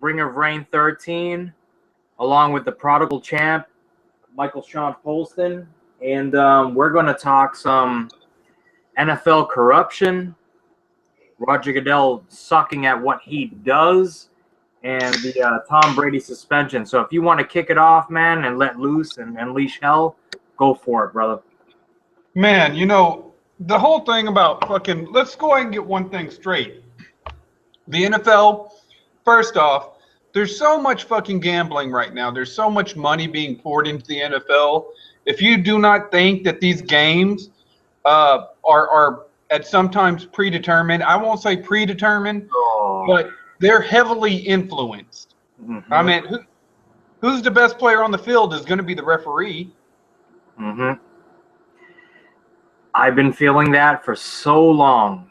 Ring of Reign 13, along with the prodigal champ, Michael Sean Polston. And we're going to talk some NFL corruption, Roger Goodell sucking at what he does, and the Tom Brady suspension. So if you want to kick it off, man, and let loose and unleash hell, go for it, brother. Man, you know, the whole thing about fucking, let's go ahead and get one thing straight. The NFL, first off, there's so much fucking gambling right now. There's so much money being poured into the NFL. If you do not think that these games are at sometimes predetermined, I won't say predetermined, but they're heavily influenced. Mm-hmm. I mean, who's the best player on the field is going to be the referee. Mm-hmm. I've been feeling that for so long,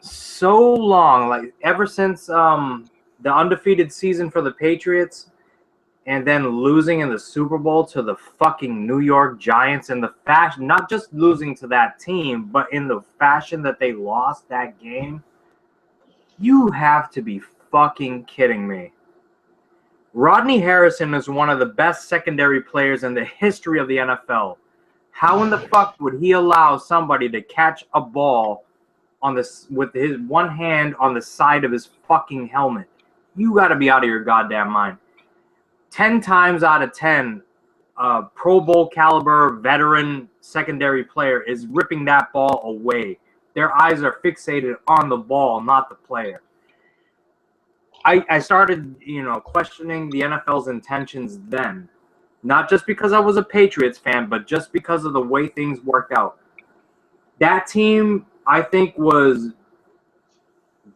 like ever since the undefeated season for the Patriots, and then losing in the Super Bowl to the fucking New York Giants in the fashion, not just losing to that team, but in the fashion that they lost that game. You have to be fucking kidding me. Rodney Harrison is one of the best secondary players in the history of the NFL. How in the fuck would he allow somebody to catch a ball on this with his one hand on the side of his fucking helmet? You got to be out of your goddamn mind. 10 times out of 10, a Pro Bowl caliber veteran secondary player is ripping that ball away. Their eyes are fixated on the ball, not the player. I started, questioning the NFL's intentions then. Not just because I was a Patriots fan, but just because of the way things worked out. That team, I think, was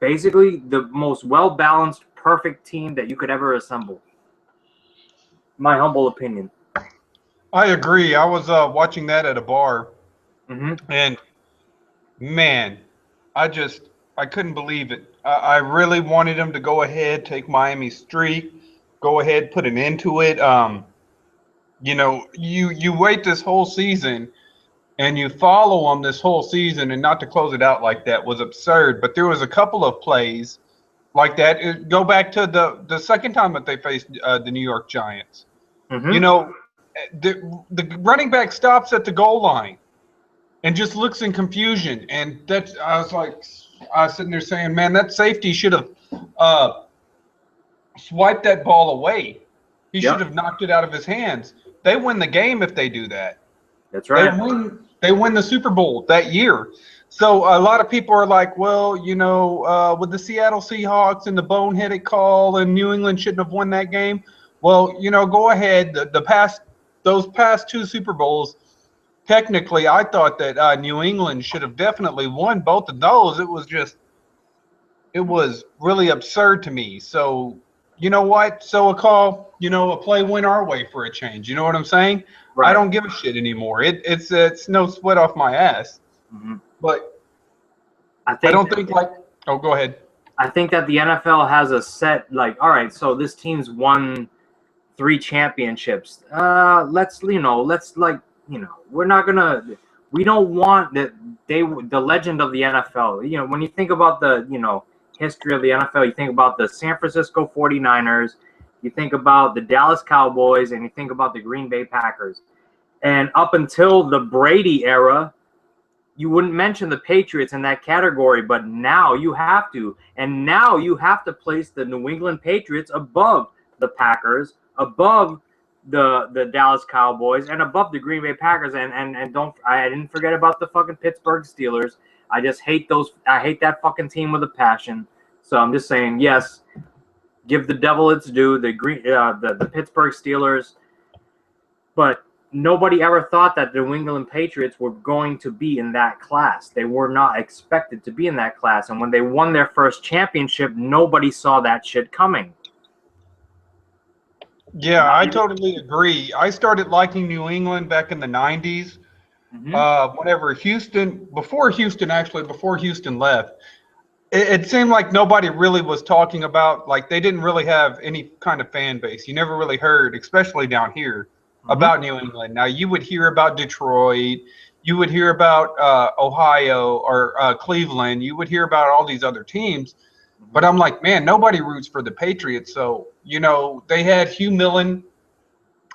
basically the most well-balanced, perfect team that you could ever assemble. My humble opinion. I agree. I was watching that at a bar, and man, I couldn't believe it. I really wanted him to go ahead, take Miami's streak, go ahead, put an end to it. You wait this whole season and you follow them this whole season, and not to close it out like that was absurd. But there was a couple of plays like that. Go back to the second time that they faced the New York Giants. The running back stops at the goal line and just looks in confusion. And I was sitting there saying, man, that safety should have swiped that ball away. He should have knocked it out of his hands. They win the game if they do that. That's right. They win the Super Bowl that year. So a lot of people are like, well, with the Seattle Seahawks and the boneheaded call, and New England shouldn't have won that game. Well, go ahead. Those past two Super Bowls, technically, I thought that New England should have definitely won both of those. It was really absurd to me. So, you know what? So a play went our way for a change. You know what I'm saying? Right. I don't give a shit anymore. It's no sweat off my ass. Mm-hmm. But I don't think oh, go ahead. I think that the NFL has a set, all right, so this team's won 3 championships. We're not gonna. We don't want the legend of the NFL. When you think about the history of the NFL, you think about the San Francisco 49ers, you think about the Dallas Cowboys, and you think about the Green Bay Packers. And up until the Brady era, you wouldn't mention the Patriots in that category, but now you have to. And now you have to place the New England Patriots above the Packers, above the Dallas Cowboys, and above the Green Bay Packers. And I didn't forget about the fucking Pittsburgh Steelers. I just hate those. I hate that fucking team with a passion. So I'm just saying, yes, give the devil its due. The Pittsburgh Steelers, but nobody ever thought that the New England Patriots were going to be in that class. They were not expected to be in that class. And when they won their first championship, nobody saw that shit coming. Yeah, I totally agree. I started liking New England back in the 90s. Whenever before Houston left, it seemed like nobody really was talking about, they didn't really have any kind of fan base. You never really heard, especially down here, about New England. Now, you would hear about Detroit, you would hear about Ohio or Cleveland, you would hear about all these other teams, But I'm like, man, nobody roots for the Patriots. So, you know, they had Hugh Millen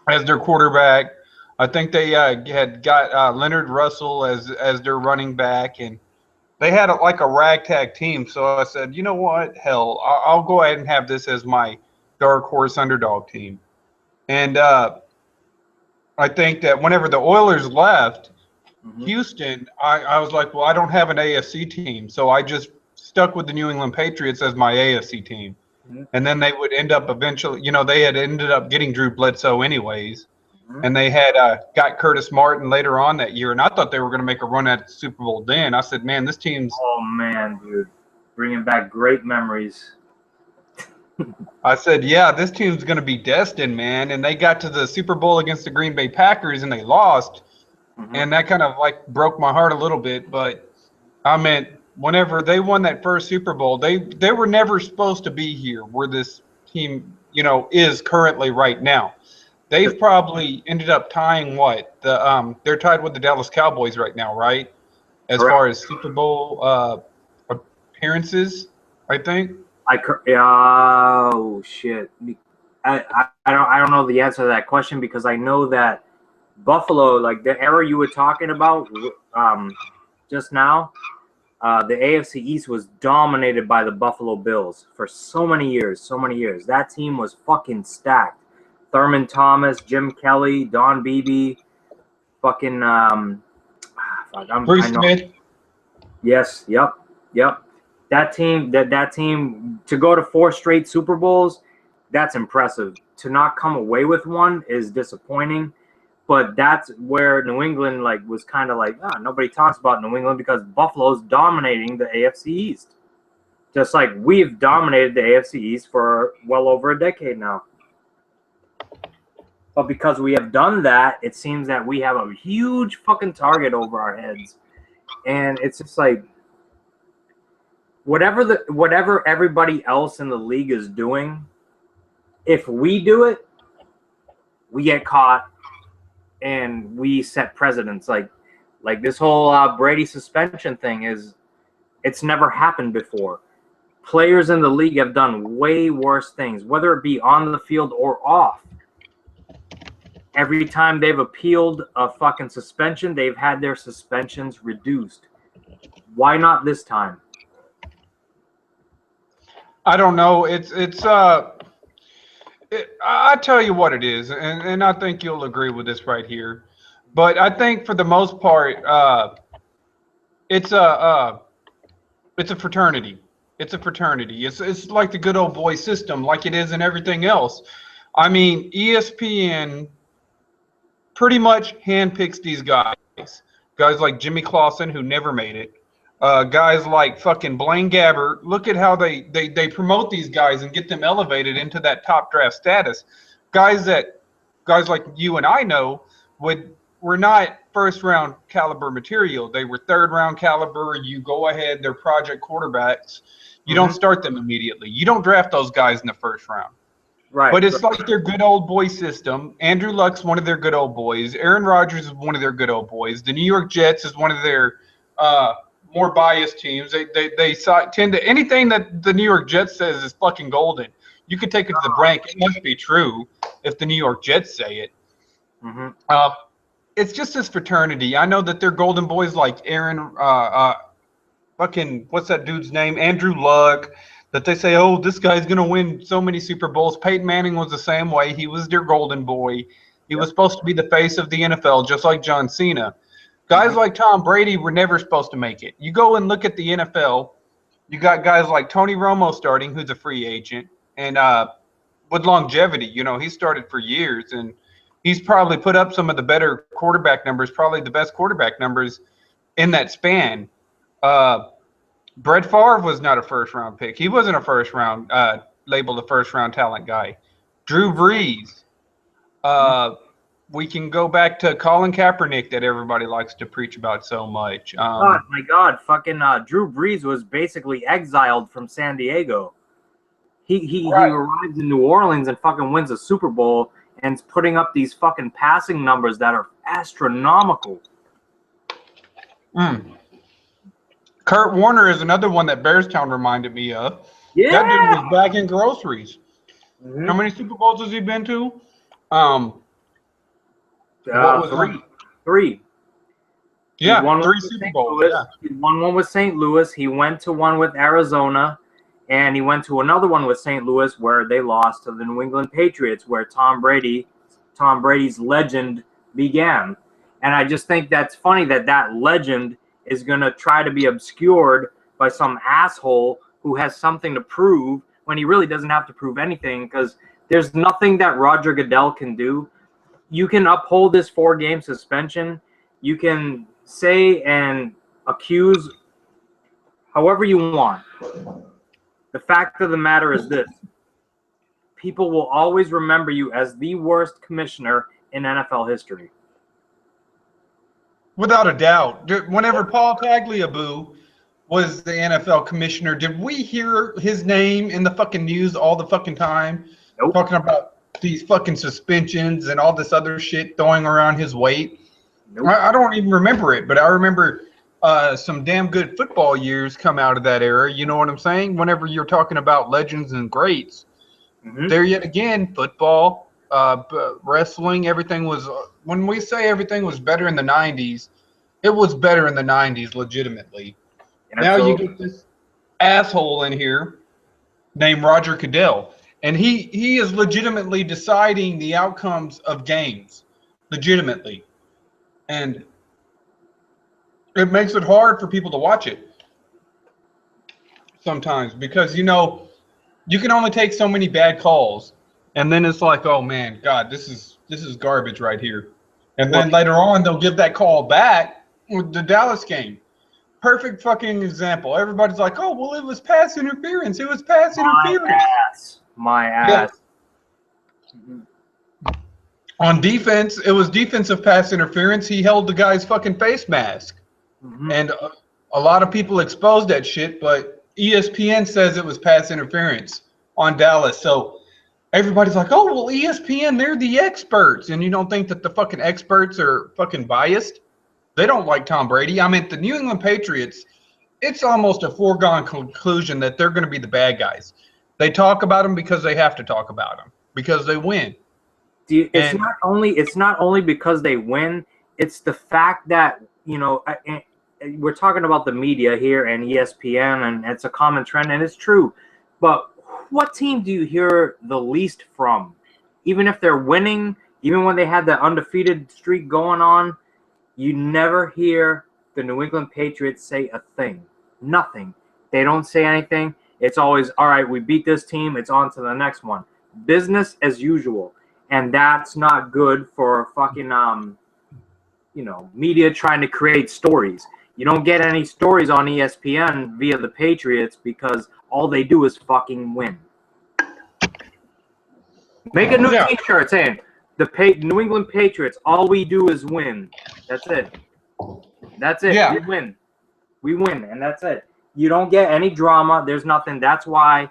as their quarterback. I think they had got Leonard Russell as their running back, and they had like a ragtag team. So I said, you know what? Hell, I'll go ahead and have this as my dark horse underdog team. And I think that whenever the Oilers left Houston, I was like, well, I don't have an AFC team. So I just stuck with the New England Patriots as my AFC team. And then they would end up eventually, you know, they had ended up getting Drew Bledsoe anyways. And they had got Curtis Martin later on that year. And I thought they were going to make a run at the Super Bowl then. I said, man, this team's. Oh, man, dude. Bringing back great memories. I said, yeah, this team's going to be destined, man. And they got to the Super Bowl against the Green Bay Packers and they lost. And that kind of like broke my heart a little bit. But I meant whenever they won that first Super Bowl, they were never supposed to be here where this team, you know, is currently right now. They've probably ended up tying what? They're tied with the Dallas Cowboys right now, right? As Correct. far as Super Bowl appearances, I think. Oh shit! I don't know the answer to that question because I know that Buffalo, like the era you were talking about just now, the AFC East was dominated by the Buffalo Bills for so many years. That team was fucking stacked. Thurman Thomas, Jim Kelly, Don Beebe, fucking Bruce Smith. Yes, yep. That team to go to 4 straight Super Bowls, that's impressive. To not come away with one is disappointing. But that's where New England was kind of like, nobody talks about New England because Buffalo's dominating the AFC East. Just like we've dominated the AFC East for well over a decade now. But because we have done that, it seems that we have a huge fucking target over our heads. And it's just like whatever everybody else in the league is doing, if we do it, we get caught and we set precedents. Like this whole Brady suspension thing it's never happened before. Players in the league have done way worse things, whether it be on the field or off. Every time they've appealed a fucking suspension, they've had their suspensions reduced. Why not this time? I don't know. I tell you what it is, and I think you'll agree with this right here. But I think for the most part, it's a fraternity. It's a fraternity. It's like the good old boy system, like it is in everything else. I mean, ESPN pretty much handpicks these guys. Guys like Jimmy Clausen, who never made it. Guys like fucking Blaine Gabbert. Look at how they promote these guys and get them elevated into that top draft status. Guys like you and I know were not first round caliber material. They were third round caliber. You go ahead, they're project quarterbacks. You don't start them immediately. You don't draft those guys in the first round. Right. But it's like their good old boy system. Andrew Luck's one of their good old boys. Aaron Rodgers is one of their good old boys. The New York Jets is one of their more biased teams. They tend to anything that the New York Jets says is fucking golden. You could take it to the bank. It must be true if the New York Jets say it. It's just this fraternity. I know that they're golden boys like Aaron, fucking what's that dude's name? Andrew Luck. That they say, oh, this guy's gonna win so many Super Bowls. Peyton Manning was the same way. He was their golden boy. He was supposed to be the face of the NFL, just like John Cena. Guys like Tom Brady were never supposed to make it. You go and look at the NFL, you got guys like Tony Romo starting, who's a free agent, and with longevity, you know, he started for years, and he's probably put up some of the better quarterback numbers, probably the best quarterback numbers in that span. Brett Favre was not a first-round pick. He wasn't a first-round, labeled a first-round talent guy. Drew Brees. We can go back to Colin Kaepernick that everybody likes to preach about so much. Oh my God, fucking Drew Brees was basically exiled from San Diego. He arrives in New Orleans and fucking wins a Super Bowl and is putting up these fucking passing numbers that are astronomical. Kurt Warner is another one that Bearstown reminded me of. That dude Yeah. was bagging groceries. Mm-hmm. How many Super Bowls has he been to? What was Three. Three. He Yeah, won one 3 with Super St. Bowls. Louis. Yeah. He won one with St. Louis. He went to one with Arizona, and he went to another one with St. Louis where they lost to the New England Patriots, where Tom Brady's legend began. And I just think that's funny that that legend is going to try to be obscured by some asshole who has something to prove when he really doesn't have to prove anything, because there's nothing that Roger Goodell can do. You can uphold this 4-game suspension. You can say and accuse however you want. The fact of the matter is this: people will always remember you as the worst commissioner in NFL history. Without a doubt. Whenever Paul Tagliabue was the NFL commissioner, did we hear his name in the fucking news all the fucking time? Nope. Talking about these fucking suspensions and all this other shit throwing around his weight. Nope. I don't even remember it, but I remember some damn good football years come out of that era. You know what I'm saying? Whenever you're talking about legends and greats, there yet again, football, wrestling, everything was. When we say everything was better in the '90s, it was better in the '90s, legitimately. Now you get this asshole in here named Roger Goodell, and he is legitimately deciding the outcomes of games, legitimately, and it makes it hard for people to watch it sometimes because you can only take so many bad calls, and then it's like, oh man, God, this is garbage right here, and Well, then later on they'll give that call back with the Dallas game. Perfect fucking example. Everybody's like, oh well, it was pass interference. It was pass interference. My Yeah. ass. On defense, it was defensive pass interference. He held the guy's fucking face mask. And a lot of people exposed that shit, but ESPN says it was pass interference on Dallas. So everybody's like, oh, well, ESPN, they're the experts. And you don't think that the fucking experts are fucking biased? They don't like Tom Brady. I mean, the New England Patriots, it's almost a foregone conclusion that they're going to be the bad guys. They talk about them because they have to talk about them, because they win. It's not only because they win, it's the fact that, we're talking about the media here and ESPN, and it's a common trend, and it's true. But what team do you hear the least from? Even if they're winning, even when they had the undefeated streak going on, you never hear the New England Patriots say a thing. Nothing. They don't say anything. It's always, all right, we beat this team, it's on to the next one. Business as usual. And that's not good for fucking media trying to create stories. You don't get any stories on ESPN via the Patriots because all they do is fucking win. Make a new T-shirt saying the New England Patriots, all we do is win. That's it. That's it. Yeah. We win, and that's it. You don't get any drama. There's nothing. That's why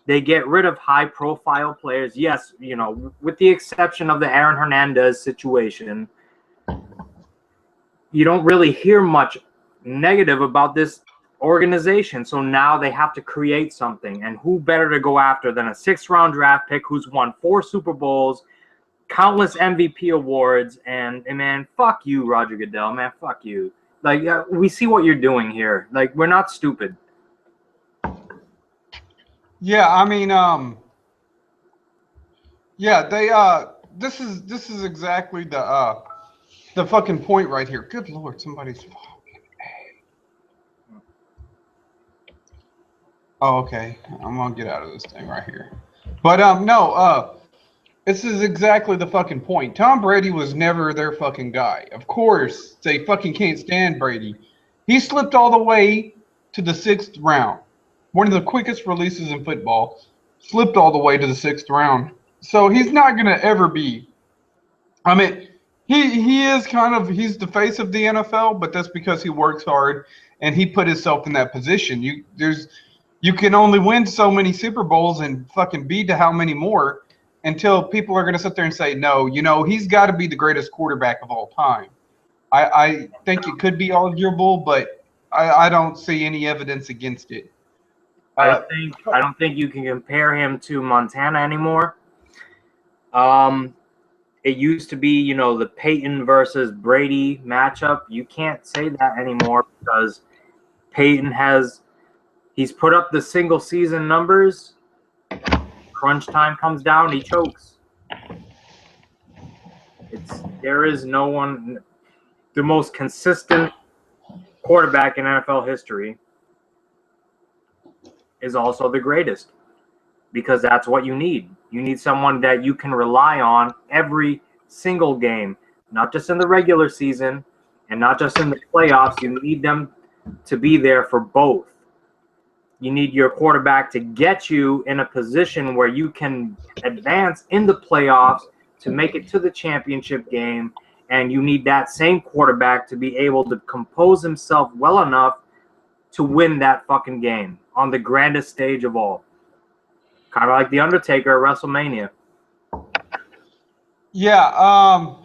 they get rid of high-profile players. Yes, with the exception of the Aaron Hernandez situation, you don't really hear much negative about this organization. So now they have to create something. And who better to go after than a 6th-round draft pick who's won 4 Super Bowls, countless MVP awards, and man, fuck you, Roger Goodell, man, fuck you. Like, we see what you're doing here. Like, we're not stupid. Yeah, I mean, yeah, they this is exactly the fucking point right here. Good Lord, somebody's fucking A. Oh, okay. I'm gonna get out of this thing right here. But no, this is exactly the fucking point. Tom Brady was never their fucking guy. Of course, they fucking can't stand Brady. He slipped all the way to the 6th round. One of the quickest releases in football. Slipped all the way to the 6th round. So he's not gonna ever be. I mean, he is he's the face of the NFL, but that's because he works hard and he put himself in that position. You can only win so many Super Bowls and fucking be to how many more until people are going to sit there and say, no, he's got to be the greatest quarterback of all time. I think it could be arguable, but I don't see any evidence against it. I don't think you can compare him to Montana anymore. It used to be, the Peyton versus Brady matchup. You can't say that anymore because Peyton he's put up the single season numbers. Crunch time comes down, he chokes. There is no one. The most consistent quarterback in NFL history is also the greatest, because that's what you need. You need someone that you can rely on every single game, not just in the regular season and not just in the playoffs. You need them to be there for both. You need your quarterback to get you in a position where you can advance in the playoffs to make it to the championship game, and you need that same quarterback to be able to compose himself well enough to win that fucking game on the grandest stage of all. Kind of like The Undertaker at WrestleMania. Yeah,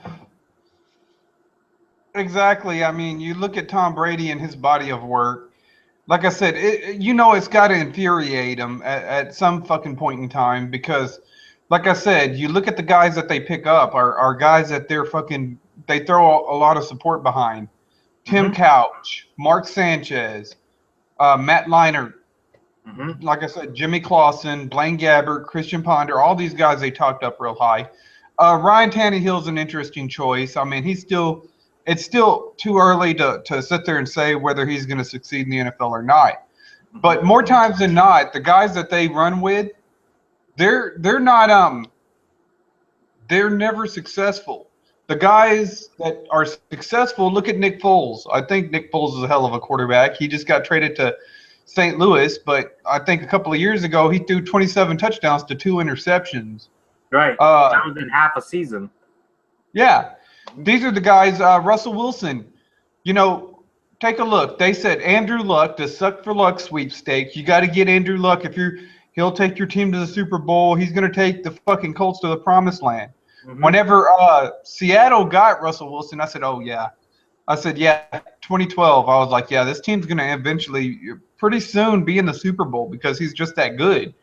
exactly. I mean, you look at Tom Brady and his body of work. Like I said, it's got to infuriate him at some fucking point in time because, like I said, you look at the guys that they pick up are guys that they throw a lot of support behind. Tim Couch, Mark Sanchez, Matt Leinart, like I said, Jimmy Clausen, Blaine Gabbert, Christian Ponder, all these guys they talked up real high. Ryan Tannehill's an interesting choice. I mean, it's still too early to sit there and say whether he's going to succeed in the NFL or not. But more times than not, the guys that they run with, they're not they're never successful. The guys that are successful, look at Nick Foles. I think Nick Foles is a hell of a quarterback. He just got traded to St. Louis, but I think a couple of years ago he threw 27 touchdowns to 2 interceptions. Right. That was in half a season. Yeah. These are the guys, Russell Wilson. Take a look. They said Andrew Luck, the Suck for Luck sweepstakes. You got to get Andrew Luck. He'll take your team to the Super Bowl. He's going to take the fucking Colts to the promised land. Whenever Seattle got Russell Wilson, I said, oh, yeah. I said, yeah, 2012. I was like, yeah, this team's going to eventually, pretty soon, be in the Super Bowl because he's just that good.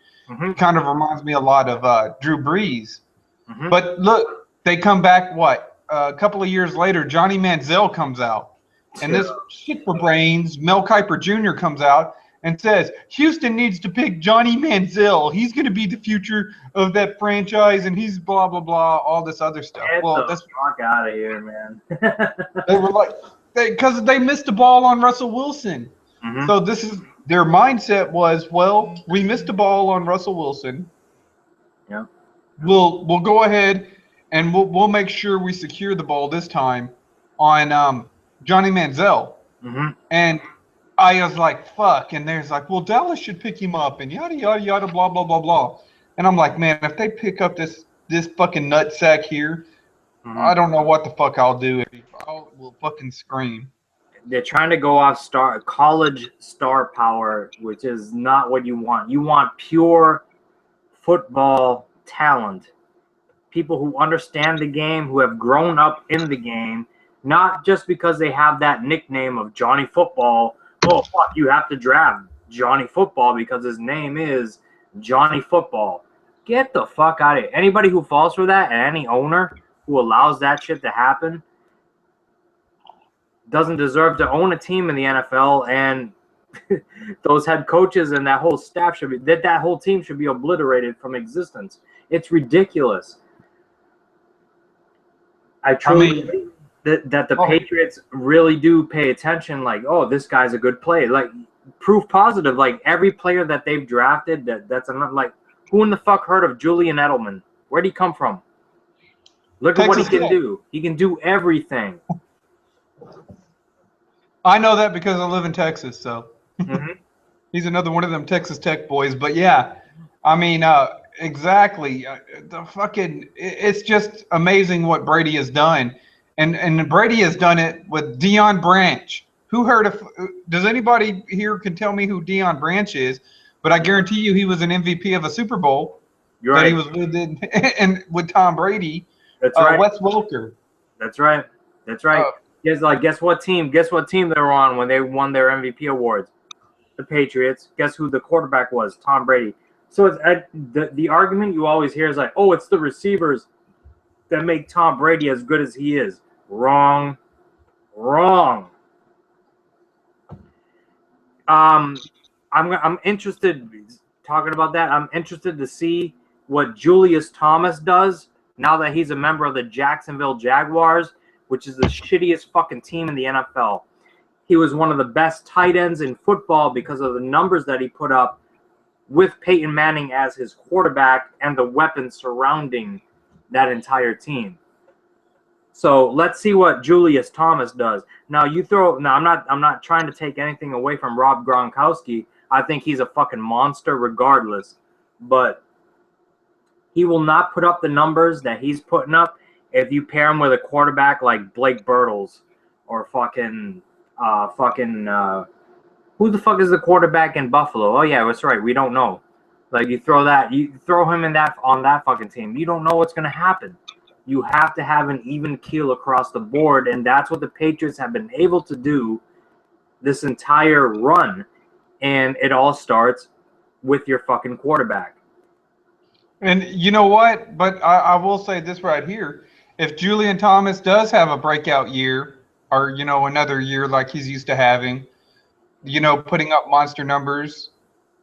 Kind of reminds me a lot of Drew Brees. But look, they come back, a couple of years later, Johnny Manziel comes out. And this shit for brains, Mel Kiper Jr. comes out and says, Houston needs to pick Johnny Manziel. He's going to be the future of that franchise, and he's blah, blah, blah, all this other stuff. Get the fuck out of here, man. They were like, because they missed the ball on Russell Wilson. So their mindset was, well, we missed the ball on Russell Wilson. Yeah. We'll go ahead and we'll make sure we secure the ball this time on Johnny Manziel. And I was like, fuck. And there's like, well, Dallas should pick him up and yada, yada, yada, blah, blah, blah, blah. And I'm like, man, if they pick up this fucking nutsack here, I don't know what the fuck I'll do. We'll fucking scream. They're trying to go off college star power, which is not what you want. You want pure football talent. People who understand the game, who have grown up in the game, not just because they have that nickname of Johnny Football. Oh, fuck, you have to draft Johnny Football because his name is Johnny Football. Get the fuck out of here. Anybody who falls for that and any owner who allows that shit to happen doesn't deserve to own a team in the NFL, and those head coaches and that whole staff that whole team should be obliterated from existence. It's ridiculous. I truly believe that the Patriots really do pay attention, like, oh, this guy's a good player. Like, proof positive, like, every player that they've drafted, that's enough. Like, who in the fuck heard of Julian Edelman? Where'd he come from? Look at what he can do. He can do everything. I know that because I live in Texas, so he's another one of them Texas Tech boys. But yeah, I mean, exactly. It's just amazing what Brady has done, and Brady has done it with Deion Branch. Who heard of? Does anybody here can tell me who Deion Branch is? But I guarantee you, he was an MVP of a Super Bowl. You're right. He was with Tom Brady. That's right. Wes Welker. That's right. That's right. Guess what team they were on when they won their MVP awards? the Patriots. Guess who the quarterback was? Tom Brady. So it's the argument you always hear is like, oh, it's the receivers that make Tom Brady as good as he is. Wrong. I'm interested, talking about that, I'm interested to see what Julius Thomas does now that he's a member of the Jacksonville Jaguars, which is the shittiest fucking team in the NFL. He was one of the best tight ends in football because of the numbers that he put up with Peyton Manning as his quarterback and the weapons surrounding that entire team. So let's see what Julius Thomas does. Now I'm not trying to take anything away from Rob Gronkowski. I think he's a fucking monster regardless. But he will not put up the numbers that he's putting up if you pair him with a quarterback like Blake Bortles or who the fuck is the quarterback in Buffalo? Oh yeah, that's right. We don't know. Like you throw him on that fucking team. You don't know what's gonna happen. You have to have an even keel across the board, and that's what the Patriots have been able to do this entire run. And it all starts with your fucking quarterback. And you know what? But I will say this right here. If Julian Thomas does have a breakout year, or, another year like he's used to having, putting up monster numbers,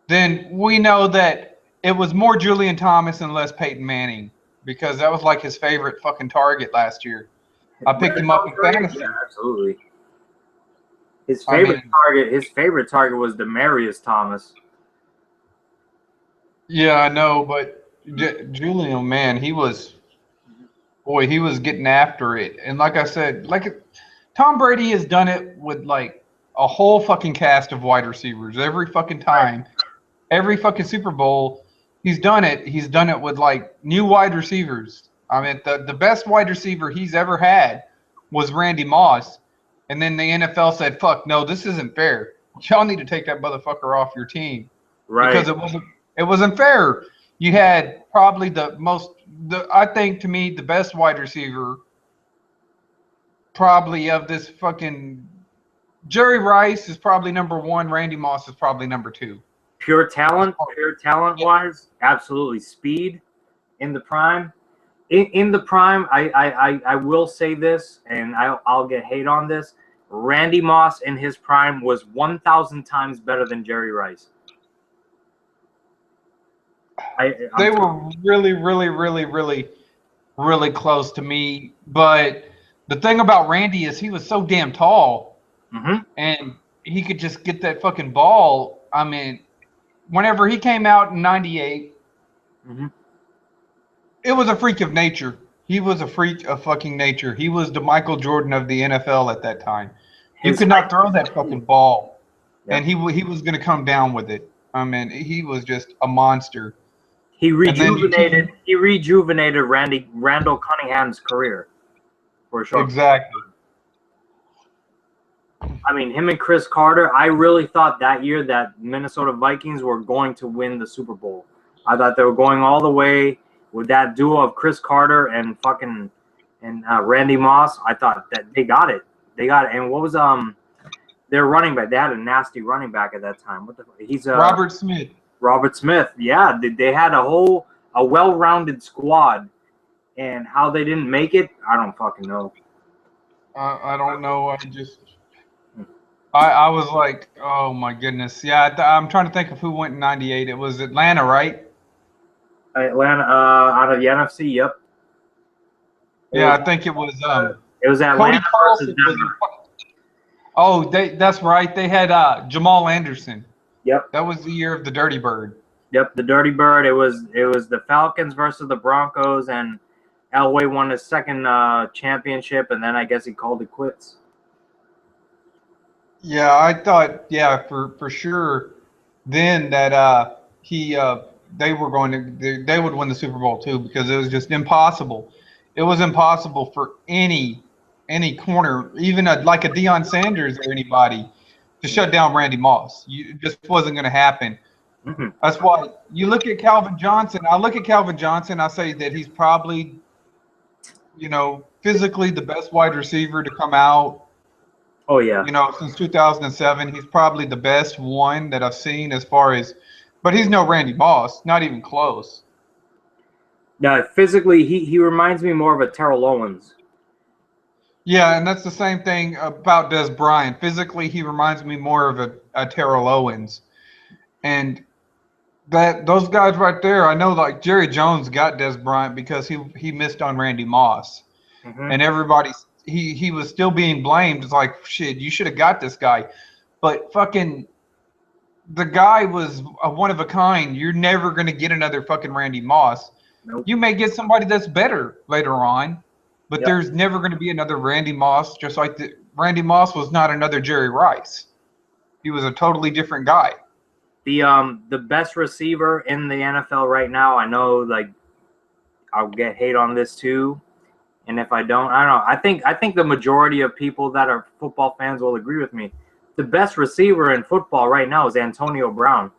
then we know that it was more Julian Thomas and less Peyton Manning, because that was like his favorite fucking target last year. I picked him up in fantasy. Yeah, absolutely. His favorite target was Demaryius Thomas. Yeah, I know, but Julian, man, he was getting after it. And like I said, Tom Brady has done it with like a whole fucking cast of wide receivers every fucking time. Every fucking Super Bowl, he's done it. He's done it with like new wide receivers. I mean, the best wide receiver he's ever had was Randy Moss. And then the NFL said, fuck, no, this isn't fair. Y'all need to take that motherfucker off your team. Right. Because it wasn't fair. You had probably I think to me, the best wide receiver probably of this fucking Jerry Rice is probably number one. Randy Moss is probably number two. Pure talent wise, absolutely. Speed in the prime. In the prime, I will say this, and I'll get hate on this. Randy Moss in his prime was 1,000 times better than Jerry Rice. They were really, really, really, really, really close to me. But the thing about Randy is he was so damn tall, and he could just get that fucking ball. I mean, whenever he came out in '98, it was a freak of nature. He was a freak of fucking nature. He was the Michael Jordan of the NFL at that time. You could not throw that fucking ball, and he was going to come down with it. I mean, he was just a monster. He rejuvenated Randall Cunningham's career, for sure. Exactly. I mean, him and Chris Carter, I really thought that year that Minnesota Vikings were going to win the Super Bowl. I thought they were going all the way with that duo of Chris Carter and Randy Moss. I thought that they got it. And what was their running back? They had a nasty running back at that time. What the fuck? He's Robert Smith. Robert Smith. Yeah, they had a well-rounded squad, and how they didn't make it, I don't fucking know. I don't know. I was like, oh my goodness. Yeah, I'm trying to think of who went in '98. It was Atlanta, right? Atlanta, out of the NFC. Yep. Yeah, I think it was. It was Atlanta versus Denver. Oh, that's right. They had Jamal Anderson. Yep. That was the year of the Dirty Bird. Yep, the Dirty Bird. It was the Falcons versus the Broncos, and Elway won his second championship, and then I guess he called it quits. Yeah, I thought, for sure, then that they would win the Super Bowl too, because it was just impossible. It was impossible for any corner, even like a Deion Sanders or anybody, to shut down Randy Moss. It just wasn't going to happen. That's why you look at Calvin Johnson. I look at Calvin Johnson. I say that he's probably, physically the best wide receiver to come out. Oh yeah. You know, since 2007, he's probably the best one that I've seen as far as, but he's no Randy Moss, not even close. No, physically, he reminds me more of a Terrell Owens. Yeah, and that's the same thing about Des Bryant. Physically, he reminds me more of a Terrell Owens. And that those guys right there, I know like Jerry Jones got Des Bryant because he missed on Randy Moss. Mm-hmm. And everybody he was still being blamed. It's like, shit, you should have got this guy. But fucking the guy was a one of a kind. You're never going to get another fucking Randy Moss. Nope. You may get somebody that's better later on, but Yep. there's never going to be another Randy Moss, just like Randy Moss was not another Jerry Rice. He was a totally different guy. The best receiver in the NFL right now, I know, like, I'll get hate on this too. And if I don't know. I think the majority of people that are football fans will agree with me. The best receiver in football right now is Antonio Brown.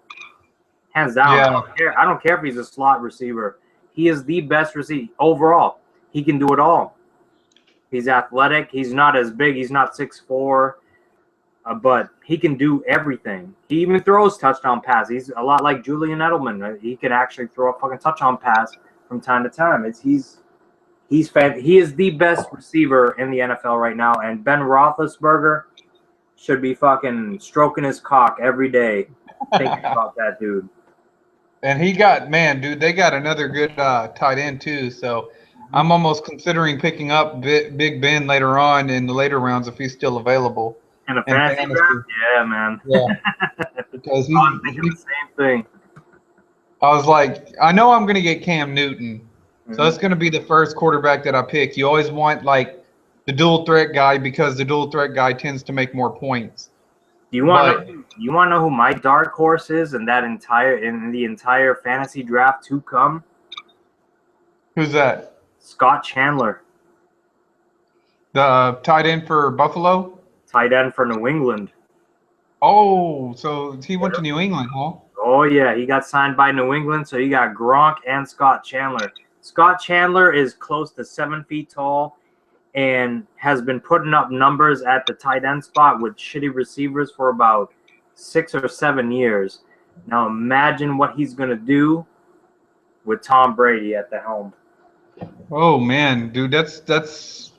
Hands down. Yeah. I don't care if he's a slot receiver. He is the best receiver overall. He can do it all. He's athletic. He's not as big. He's not 6'4", but he can do everything. He even throws touchdown passes. He's a lot like Julian Edelman. He can actually throw a fucking touchdown pass from time to time. He is the best receiver in the NFL right now, and Ben Roethlisberger should be fucking stroking his cock every day thinking about that dude. And he got, man, dude, they got another good tight end too. So I'm almost considering picking up Big Ben later on in the later rounds if he's still available. In a fantasy draft? Yeah, man. Yeah. Because I'm thinking the same thing. I was like, I know I'm going to get Cam Newton. So that's going to be the first quarterback that I pick. You always want like the dual threat guy because the dual threat guy tends to make more points. You want to know who my dark horse is in the entire fantasy draft to come? Who's that? Scott Chandler. The tight end for Buffalo? Tight end for New England. Oh, so he went to New England, huh? Oh yeah, he got signed by New England, so you got Gronk and Scott Chandler. Scott Chandler is close to 7 feet tall and has been putting up numbers at the tight end spot with shitty receivers for about 6 or 7 years. Now imagine what he's going to do with Tom Brady at the helm. Oh man, dude, that's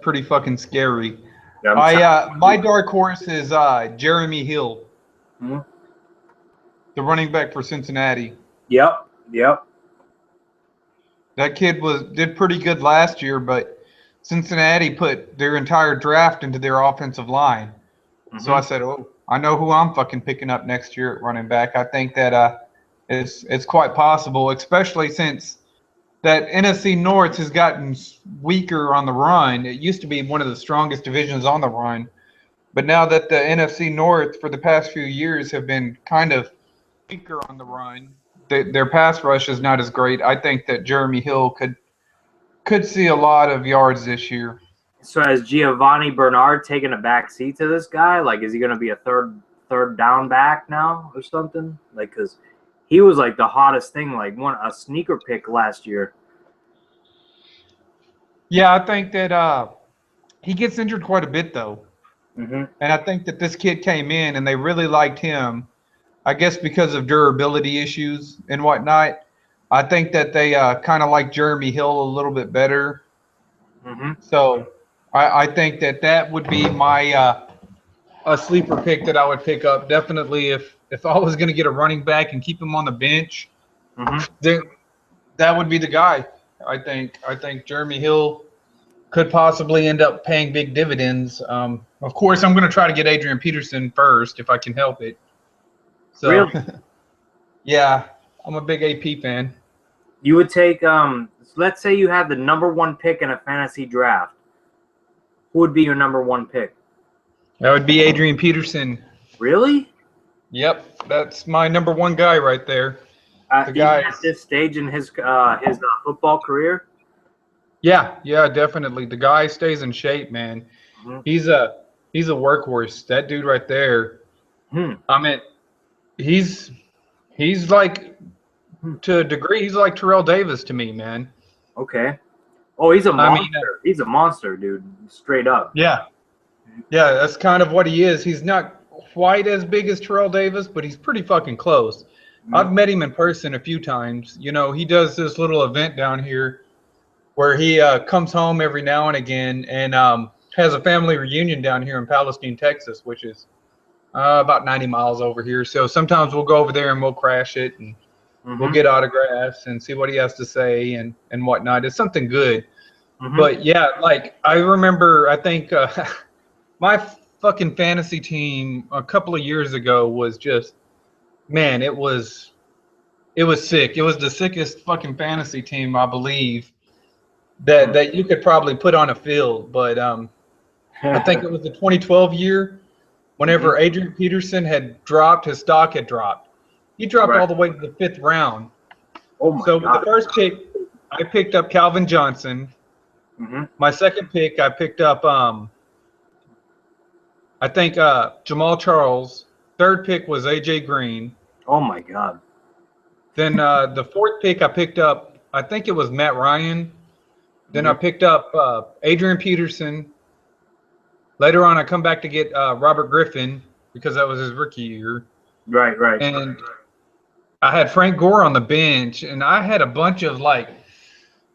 pretty fucking scary. My dark horse is Jeremy Hill, the running back for Cincinnati. Yep. That kid did pretty good last year, but Cincinnati put their entire draft into their offensive line. So I said, oh, I know who I'm fucking picking up next year at running back. I think that it's quite possible, especially since that NFC North has gotten weaker on the run. It used to be one of the strongest divisions on the run. But now that the NFC North for the past few years have been kind of weaker on the run, their pass rush is not as great. I think that Jeremy Hill could see a lot of yards this year. So has Giovanni Bernard taken a back seat to this guy? Like, is he going to be a third down back now or something? Like, because he was like the hottest thing, like a sneaker pick last year. Yeah, I think that he gets injured quite a bit though, and I think that this kid came in and they really liked him. I guess because of durability issues and whatnot. I think that they kind of like Jeremy Hill a little bit better. So I think that would be my a sleeper pick that I would pick up. Definitely if I was going to get a running back and keep him on the bench, then that would be the guy. I think Jeremy Hill could possibly end up paying big dividends. Of course, I'm going to try to get Adrian Peterson first if I can help it. So, really? Yeah, I'm a big AP fan. You would take let's say you had the number 1 pick in a fantasy draft. Who would be your number 1 pick? That would be Adrian Peterson. Really? Yep, that's my number 1 guy right there. The guy at this stage in his football career. Yeah, definitely. The guy stays in shape, man. He's a workhorse. That dude right there. I mean, he's like, to a degree, he's like Terrell Davis to me, man. Okay. Oh, he's a monster. He's a monster, dude. Straight up. Yeah. Yeah, that's kind of what he is. He's not quite as big as Terrell Davis, but he's pretty fucking close. I've met him in person a few times. You know, he does this little event down here where he comes home every now and again and has a family reunion down here in Palestine, Texas, which is about 90 miles over here. So sometimes we'll go over there and we'll crash it and we'll Mm-hmm. get autographs and see what he has to say and whatnot. It's something good. Mm-hmm. But yeah, like I remember, I think my fucking fantasy team a couple of years ago was just, man, it was sick. It was the sickest fucking fantasy team, I believe, that you could probably put on a field. But I think it was the 2012 year, Mm-hmm. whenever Adrian Peterson had dropped, his stock had dropped. He dropped Right. all the way to the 5th round. Oh my So with the God. first pick, I picked up Calvin Johnson. Mm-hmm. My second pick, I picked up I think Jamal Charles. Third pick was AJ Green. Oh my God. Then the fourth pick, I picked up, I think it was Matt Ryan. Then I Mm-hmm. picked up Adrian Peterson. Later on, I come back to get Robert Griffin because that was his rookie year. Right. Right. And I had Frank Gore on the bench, and I had a bunch of like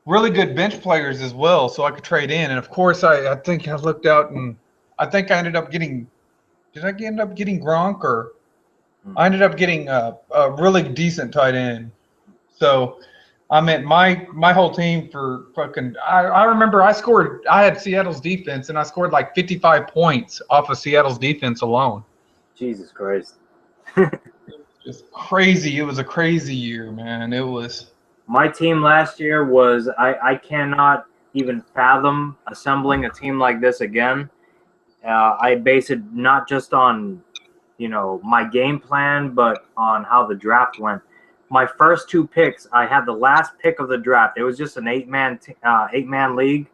really good bench players as well, so I could trade in. And of course, I think I looked out and I think I ended up getting. Did I end up getting Gronk, or I ended up getting a really decent tight end? So I meant my whole team for fucking. I remember I had Seattle's defense and I scored like 55 points off of Seattle's defense alone. Jesus Christ. Just crazy. It was a crazy year, man. It was. My team last year was I cannot even fathom assembling a team like this again. I base it not just on my game plan, but on how the draft went. My first two picks, I had the last pick of the draft. It was just an eight-man league.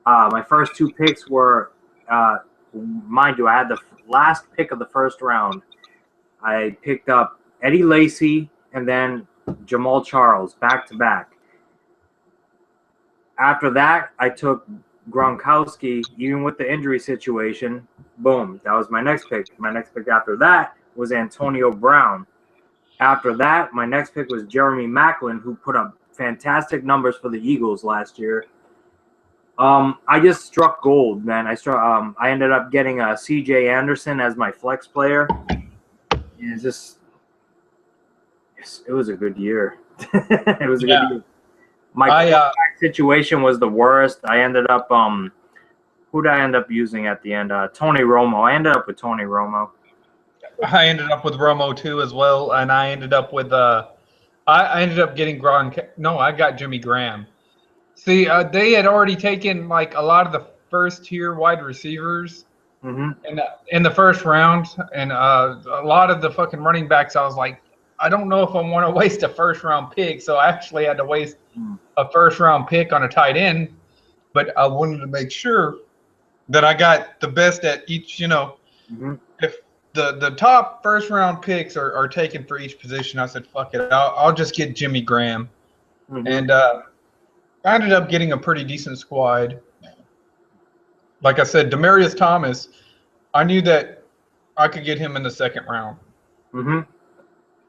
My first two picks were, mind you, I had the last pick of the first round. I picked up Eddie Lacy and then Jamal Charles back to back. After that, I took Gronkowski, even with the injury situation. Boom, that was my next pick. My next pick after that was Antonio Brown. After that, my next pick was Jeremy Maclin, who put up fantastic numbers for the Eagles last year. I just struck gold, man. I ended up getting C.J. Anderson as my flex player. It was a good year. It was a good year. My quarterback situation was the worst. I ended up who did I end up using at the end? Tony Romo. I ended up with Tony Romo. I ended up with Romo too as well, and I ended up with I ended up getting Gronk. No, I got Jimmy Graham. See, they had already taken like a lot of the first tier wide receivers in the first round, and a lot of the fucking running backs. I was like, I don't know if I want to waste a first round pick, so I actually had to waste a first round pick on a tight end. But I wanted to make sure that I got the best at each. If the top first round picks are taken for each position, I said, fuck it, I'll just get Jimmy Graham, and I ended up getting a pretty decent squad. Like I said, Demaryius Thomas, I knew that I could get him in the second round.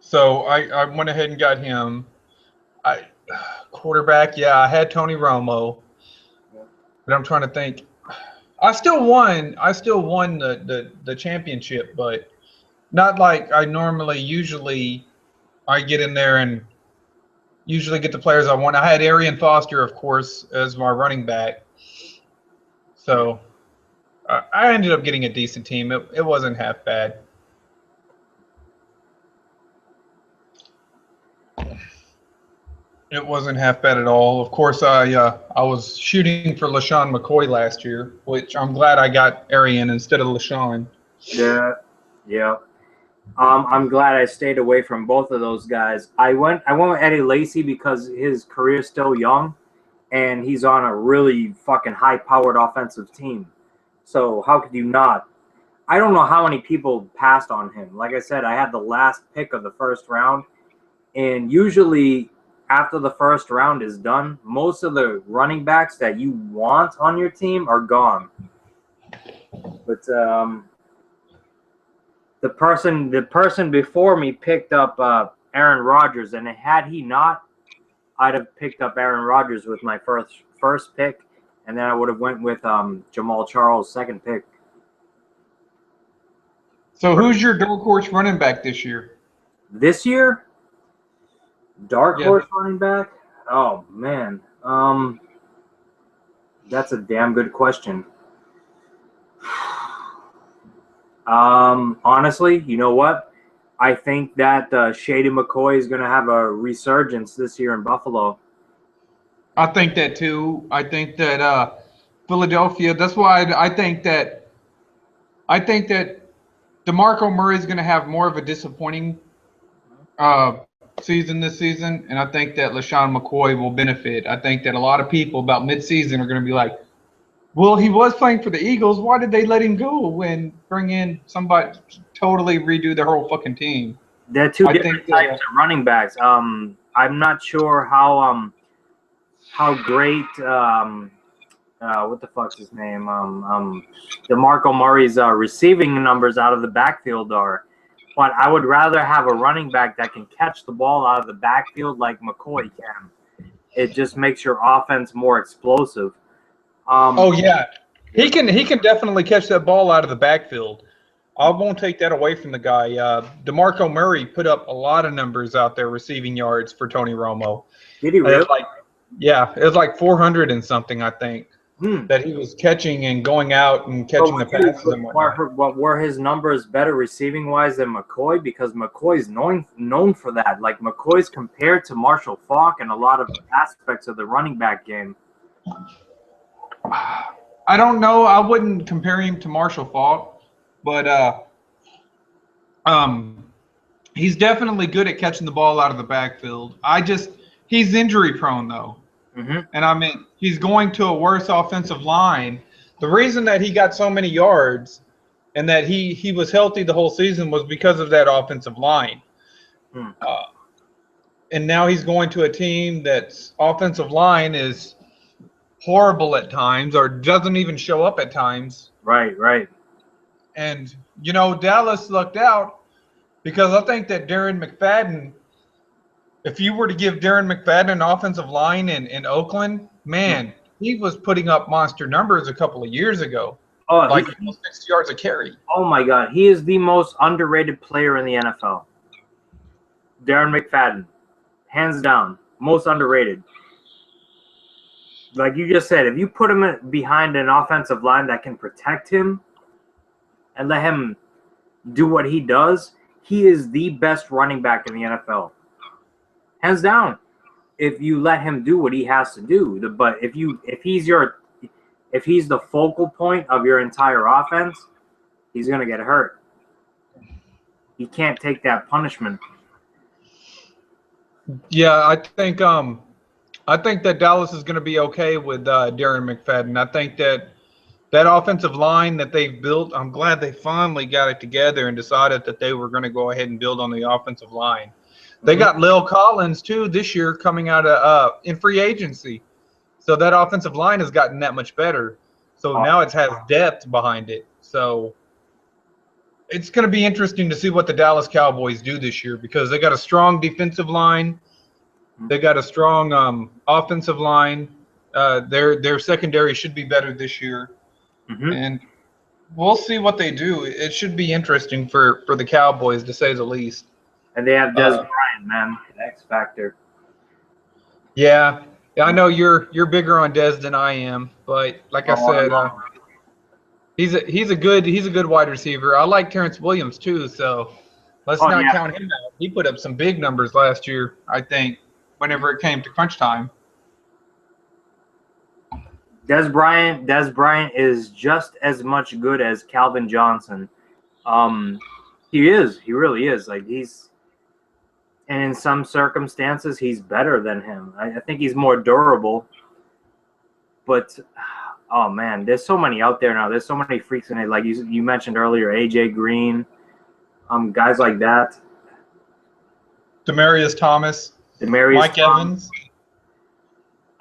So I went ahead and got him. Quarterback, yeah, I had Tony Romo, but I'm trying to think. I still won the championship, but not like I usually I get in there and usually get the players I want. I had Arian Foster, of course, as my running back. So I ended up getting a decent team. It wasn't half bad. It wasn't half bad at all. Of course, I was shooting for LaShawn McCoy last year, which I'm glad I got Arian instead of LaShawn. Yeah. I'm glad I stayed away from both of those guys. I went with Eddie Lacy because his career's still young, and he's on a really fucking high-powered offensive team. So how could you not? I don't know how many people passed on him. Like I said, I had the last pick of the first round, and usually after the first round is done, most of the running backs that you want on your team are gone. But the person before me picked up Aaron Rodgers, and had he not, I'd have picked up Aaron Rodgers with my first pick, and then I would have went with Jamal Charles' second pick. So who's your dark horse running back this year? This year, dark horse running back? Oh man, that's a damn good question. Honestly, you know what? I think that Shady McCoy is going to have a resurgence this year in Buffalo. I think that too. I think that Philadelphia. That's why I think that DeMarco Murray is going to have more of a disappointing season this season, and I think that LaShawn McCoy will benefit. I think that a lot of people about midseason are going to be like, well, he was playing for the Eagles. Why did they let him go and bring in somebody totally redo their whole fucking team? They're two different types of running backs. I'm not sure how great what the fuck's his name? DeMarco Murray's receiving numbers out of the backfield are. But I would rather have a running back that can catch the ball out of the backfield like McCoy can. It just makes your offense more explosive. Oh yeah, he can definitely catch that ball out of the backfield. I won't take that away from the guy. DeMarco Murray put up a lot of numbers out there receiving yards for Tony Romo. Did he really? It was like 400 and something, I think, that he was catching and going out and catching the passes and whatnot. Were his numbers better receiving wise than McCoy? Because McCoy's known for that. Like McCoy's compared to Marshall Faulk in a lot of aspects of the running back game. I don't know. I wouldn't compare him to Marshall Faulk, but he's definitely good at catching the ball out of the backfield. He's injury prone though. Mm-hmm. And I mean, he's going to a worse offensive line. The reason that he got so many yards and that he was healthy the whole season was because of that offensive line. And now he's going to a team that's offensive line is horrible at times or doesn't even show up at times. Right. And, Dallas lucked out because I think that Darren McFadden, if you were to give Darren McFadden an offensive line in Oakland, man, he was putting up monster numbers a couple of years ago. Oh, like 60 yards a carry. Oh, my God. He is the most underrated player in the NFL. Darren McFadden. Hands down. Most underrated. Like you just said, if you put him behind an offensive line that can protect him and let him do what he does, he is the best running back in the NFL. Hands down. If you let him do what he has to do, but if he's the focal point of your entire offense, he's gonna get hurt. He can't take that punishment. Yeah, I think that Dallas is going to be okay with Darren McFadden. I think that offensive line that they've built, I'm glad they finally got it together and decided that they were going to go ahead and build on the offensive line. They got Lil Collins, too, this year coming out of in free agency. So that offensive line has gotten that much better. So now it has depth behind it. So it's going to be interesting to see what the Dallas Cowboys do this year because they got a strong defensive line. They got a strong offensive line. Their secondary should be better this year. And we'll see what they do. It should be interesting for the Cowboys, to say the least. And they have Des Bryant, man, X Factor. Yeah, I know you're bigger on Des than I am, but like I said, he's a good wide receiver. I like Terrence Williams too, so let's not count him out. He put up some big numbers last year, I think, whenever it came to crunch time. Des Bryant is just as much good as Calvin Johnson. He really is. Like and in some circumstances, he's better than him. I think he's more durable. But, oh, man, there's so many out there now. There's so many freaks in it. Like you mentioned earlier, A.J. Green, guys like that. Demaryius Thomas. Mike Evans.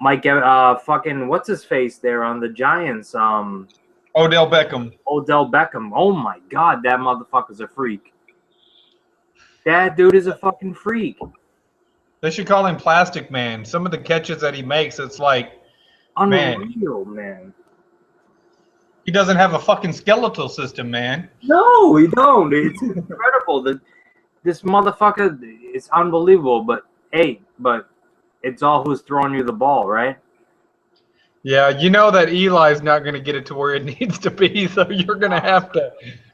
Fucking, what's his face there on the Giants? Odell Beckham. Odell Beckham. Oh my God, that motherfucker's a freak. That dude is a fucking freak. They should call him Plastic Man. Some of the catches that he makes, it's like, Unreal, man. He doesn't have a fucking skeletal system, man. No, he don't. It's incredible. This motherfucker is unbelievable. But hey, it's all who's throwing you the ball, right? Yeah, you know that Eli's not going to get it to where it needs to be, so you're going to have to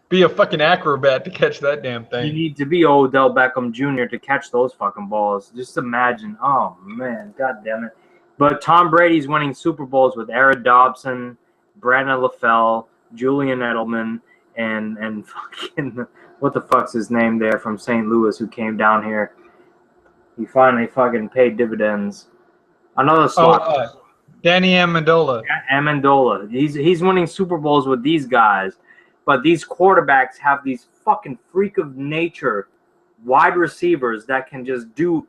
be a fucking acrobat to catch that damn thing. You need to be Odell Beckham Jr. to catch those fucking balls. Just imagine. Oh, man. God damn it. But Tom Brady's winning Super Bowls with Aaron Dobson, Brandon LaFell, Julian Edelman, and fucking, what the fuck's his name there from St. Louis who came down here. He finally fucking paid dividends. Another slot. Danny Amendola. Amendola. He's winning Super Bowls with these guys. But these quarterbacks have these fucking freak of nature wide receivers that can just do.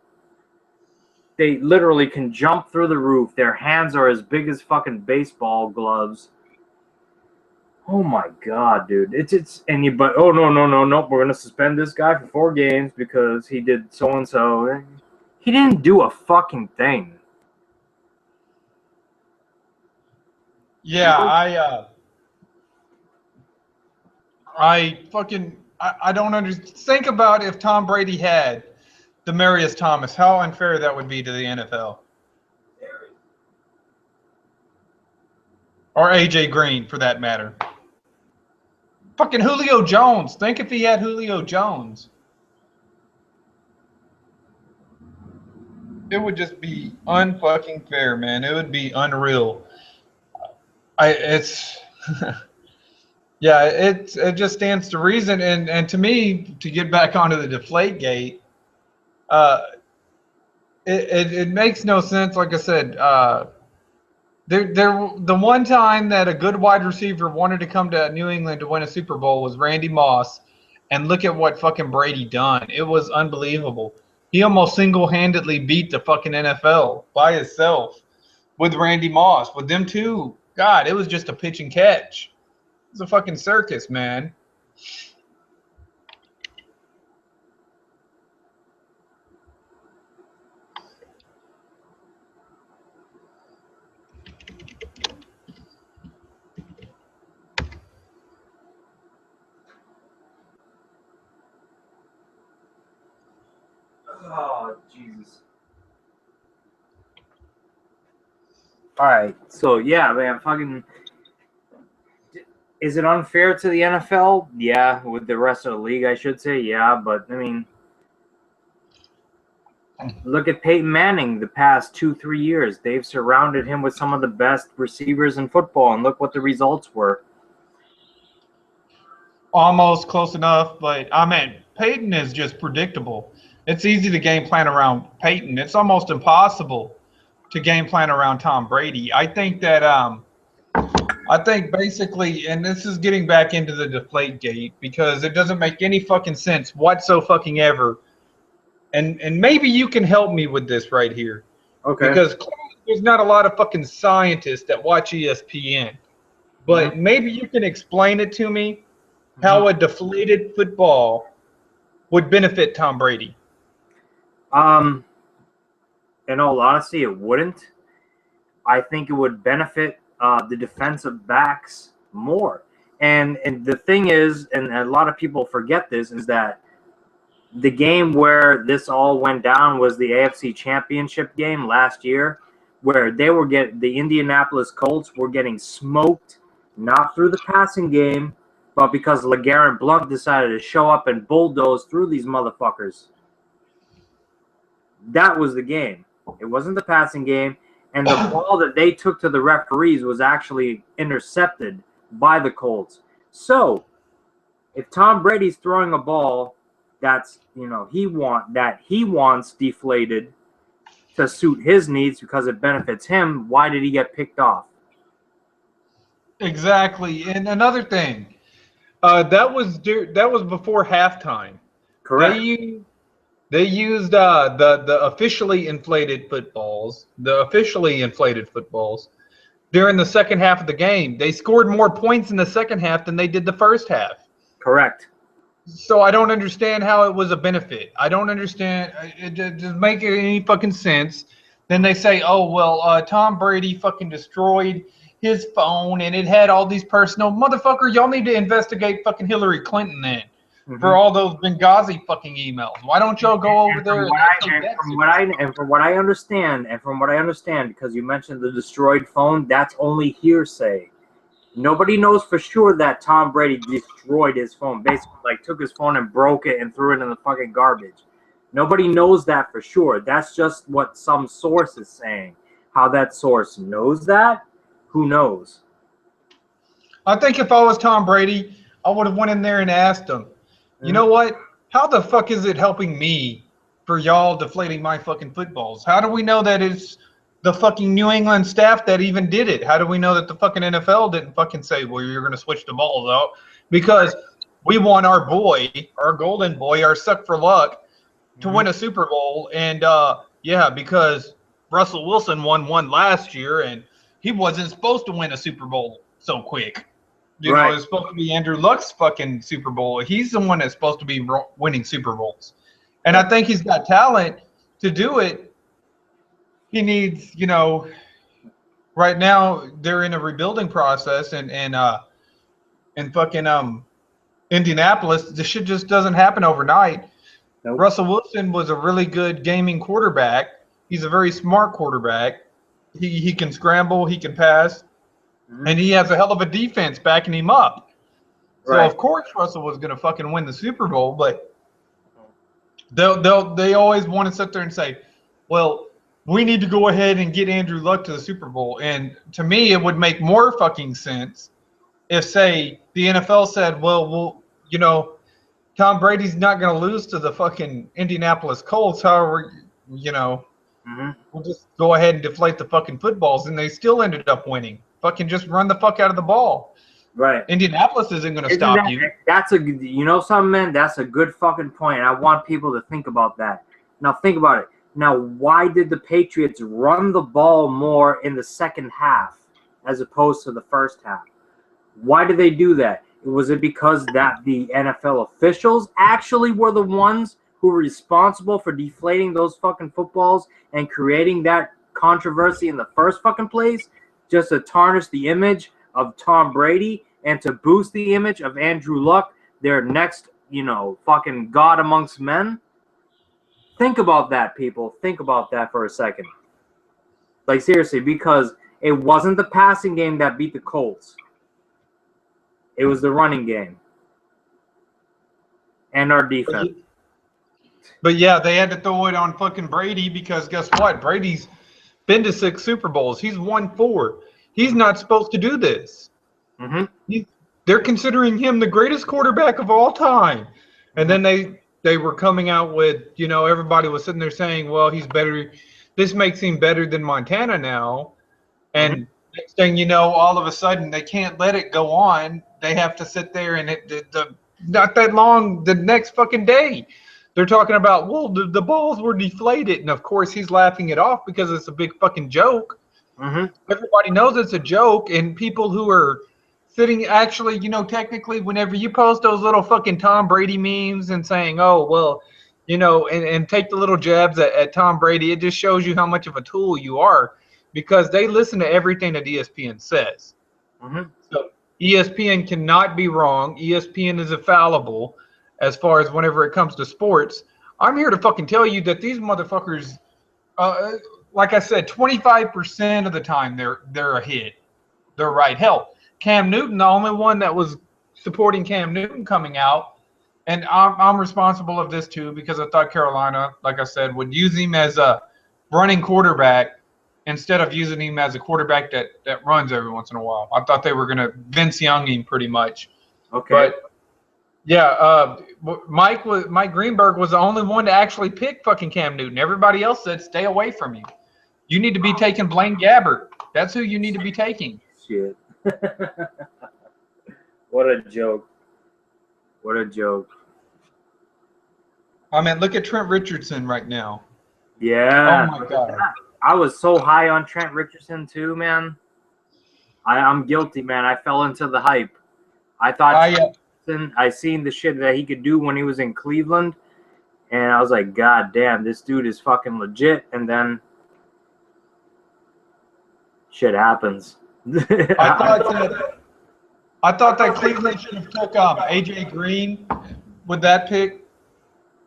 They literally can jump through the roof. Their hands are as big as fucking baseball gloves. Oh my God, dude. But oh no. We're gonna suspend this guy for 4 games because he did so and so. He didn't do a fucking thing. Yeah, I don't understand. Think about if Tom Brady had Demaryius Thomas, how unfair that would be to the NFL. Or AJ Green, for that matter. Fucking Julio Jones. Think if he had Julio Jones. It would just be unfucking fair, man. It would be unreal. Yeah, it just stands to reason, and to me, to get back onto the Deflategate, it makes no sense. Like I said, the one time that a good wide receiver wanted to come to New England to win a Super Bowl was Randy Moss, and look at what fucking Brady done. It was unbelievable. He almost single-handedly beat the fucking NFL by himself with Randy Moss. With them two, God, it was just a pitch and catch. It's a fucking circus, man. Oh, Jesus. All right. So, yeah, man, fucking. Is it unfair to the NFL? Yeah. With the rest of the league, I should say. Yeah. But, I mean, look at Peyton Manning the past 2-3 years. They've surrounded him with some of the best receivers in football, and look what the results were. Almost close enough, but I mean, Peyton is just predictable. It's easy to game plan around Peyton. It's almost impossible to game plan around Tom Brady. I think basically, and this is getting back into the Deflategate because it doesn't make any fucking sense whatsoever. And maybe you can help me with this right here. Okay. Because there's not a lot of fucking scientists that watch ESPN. But maybe you can explain it to me how a deflated football would benefit Tom Brady. In all honesty, it wouldn't. I think it would benefit the defensive backs more. And the thing is, and a lot of people forget this, is that the game where this all went down was the AFC Championship game last year, where the Indianapolis Colts were getting smoked, not through the passing game, but because LeGarrette Blount decided to show up and bulldoze through these motherfuckers. That was the game. It wasn't the passing game. And the ball that they took to the referees was actually intercepted by the Colts. So, if Tom Brady's throwing a ball that's, he wants deflated to suit his needs because it benefits him, why did he get picked off? Exactly. And another thing, that was before halftime. Correct. They used the officially inflated footballs. during the second half of the game. They scored more points in the second half than they did the first half. Correct. So I don't understand how it was a benefit. I don't understand. It doesn't make any fucking sense. Then they say, oh, well, Tom Brady fucking destroyed his phone and it had all these personal. Motherfucker, y'all need to investigate fucking Hillary Clinton then for all those Benghazi fucking emails. Why don't y'all go over there from what I understand, because you mentioned the destroyed phone, that's only hearsay. Nobody knows for sure that Tom Brady destroyed his phone. Basically, like, took his phone and broke it and threw it in the fucking garbage. Nobody knows that for sure. That's just what some source is saying. How that source knows that, who knows? I think if I was Tom Brady, I would have went in there and asked him, you know what? How the fuck is it helping me for y'all deflating my fucking footballs? How do we know that it's the fucking New England staff that even did it? How do we know that the fucking NFL didn't fucking say, well, you're going to switch the balls out? Because we want our boy, our golden boy, our suck for luck to win a Super Bowl. And, yeah, because Russell Wilson won one last year and he wasn't supposed to win a Super Bowl so quick. You know, it's supposed to be Andrew Luck's fucking Super Bowl. He's the one that's supposed to be winning Super Bowls. And I think he's got talent to do it. He needs, you know, right now they're in a rebuilding process and fucking Indianapolis, this shit just doesn't happen overnight. Nope. Russell Wilson was a really good gaming quarterback. He's a very smart quarterback. He can scramble, he can pass, and he has a hell of a defense backing him up. So of course Russell was gonna fucking win the Super Bowl, but they always want to sit there and say, well, we need to go ahead and get Andrew Luck to the Super Bowl. And to me, it would make more fucking sense if, say, the NFL said, well, you know, Tom Brady's not going to lose to the fucking Indianapolis Colts. However, you know, we'll just go ahead and deflate the fucking footballs. And they still ended up winning. Fucking just run the fuck out of the ball. Right. Indianapolis isn't going to stop you. That's you know something, man? That's a good fucking point. I want people to think about that. Now, think about it. Now, why did the Patriots run the ball more in the second half as opposed to the first half? Why did they do that? Was it because that the NFL officials actually were the ones who were responsible for deflating those fucking footballs and creating that controversy in the first fucking place, just to tarnish the image of Tom Brady and to boost the image of Andrew Luck, their next, you know, fucking god amongst men? Think about that, people. Think about that for a second. Like, seriously, because it wasn't the passing game that beat the Colts. It was the running game. And our defense. But yeah, they had to throw it on fucking Brady because guess what? Brady's been to 6 Super Bowls. He's won 4. He's not supposed to do this. They're considering him the greatest quarterback of all time. And then they were coming out with, you know, everybody was sitting there saying, well, he's better. This makes him better than Montana now. And next thing you know, all of a sudden, they can't let it go on. They have to sit there and not that long, the next fucking day, they're talking about, well, the balls were deflated. And, of course, he's laughing it off because it's a big fucking joke. Everybody knows it's a joke. And people who are sitting actually, you know, technically, whenever you post those little fucking Tom Brady memes and saying, oh, well, you know, and take the little jabs at Tom Brady, it just shows you how much of a tool you are because they listen to everything that ESPN says. So ESPN cannot be wrong. ESPN is infallible as far as whenever it comes to sports. I'm here to fucking tell you that these motherfuckers, like I said, 25% of the time they're a hit. They're right. Hell, Cam Newton, the only one that was supporting Cam Newton coming out, and I'm responsible of this too because I thought Carolina, like I said, would use him as a running quarterback instead of using him as a quarterback that runs every once in a while. I thought they were going to Vince Young him pretty much. Okay. But yeah, Mike Greenberg was the only one to actually pick fucking Cam Newton. Everybody else said stay away from him. You need to be taking Blaine Gabbert. That's who you need to be taking. Shit. What a joke. What a joke. I mean, look at Trent Richardson right now. Yeah. Oh, my God. I was so high on Trent Richardson, too, man. I'm guilty, man. I fell into the hype. I thought I seen the shit that he could do when he was in Cleveland, and I was like, God damn, this dude is fucking legit. And then shit happens. I thought that Cleveland should have took AJ Green with that pick,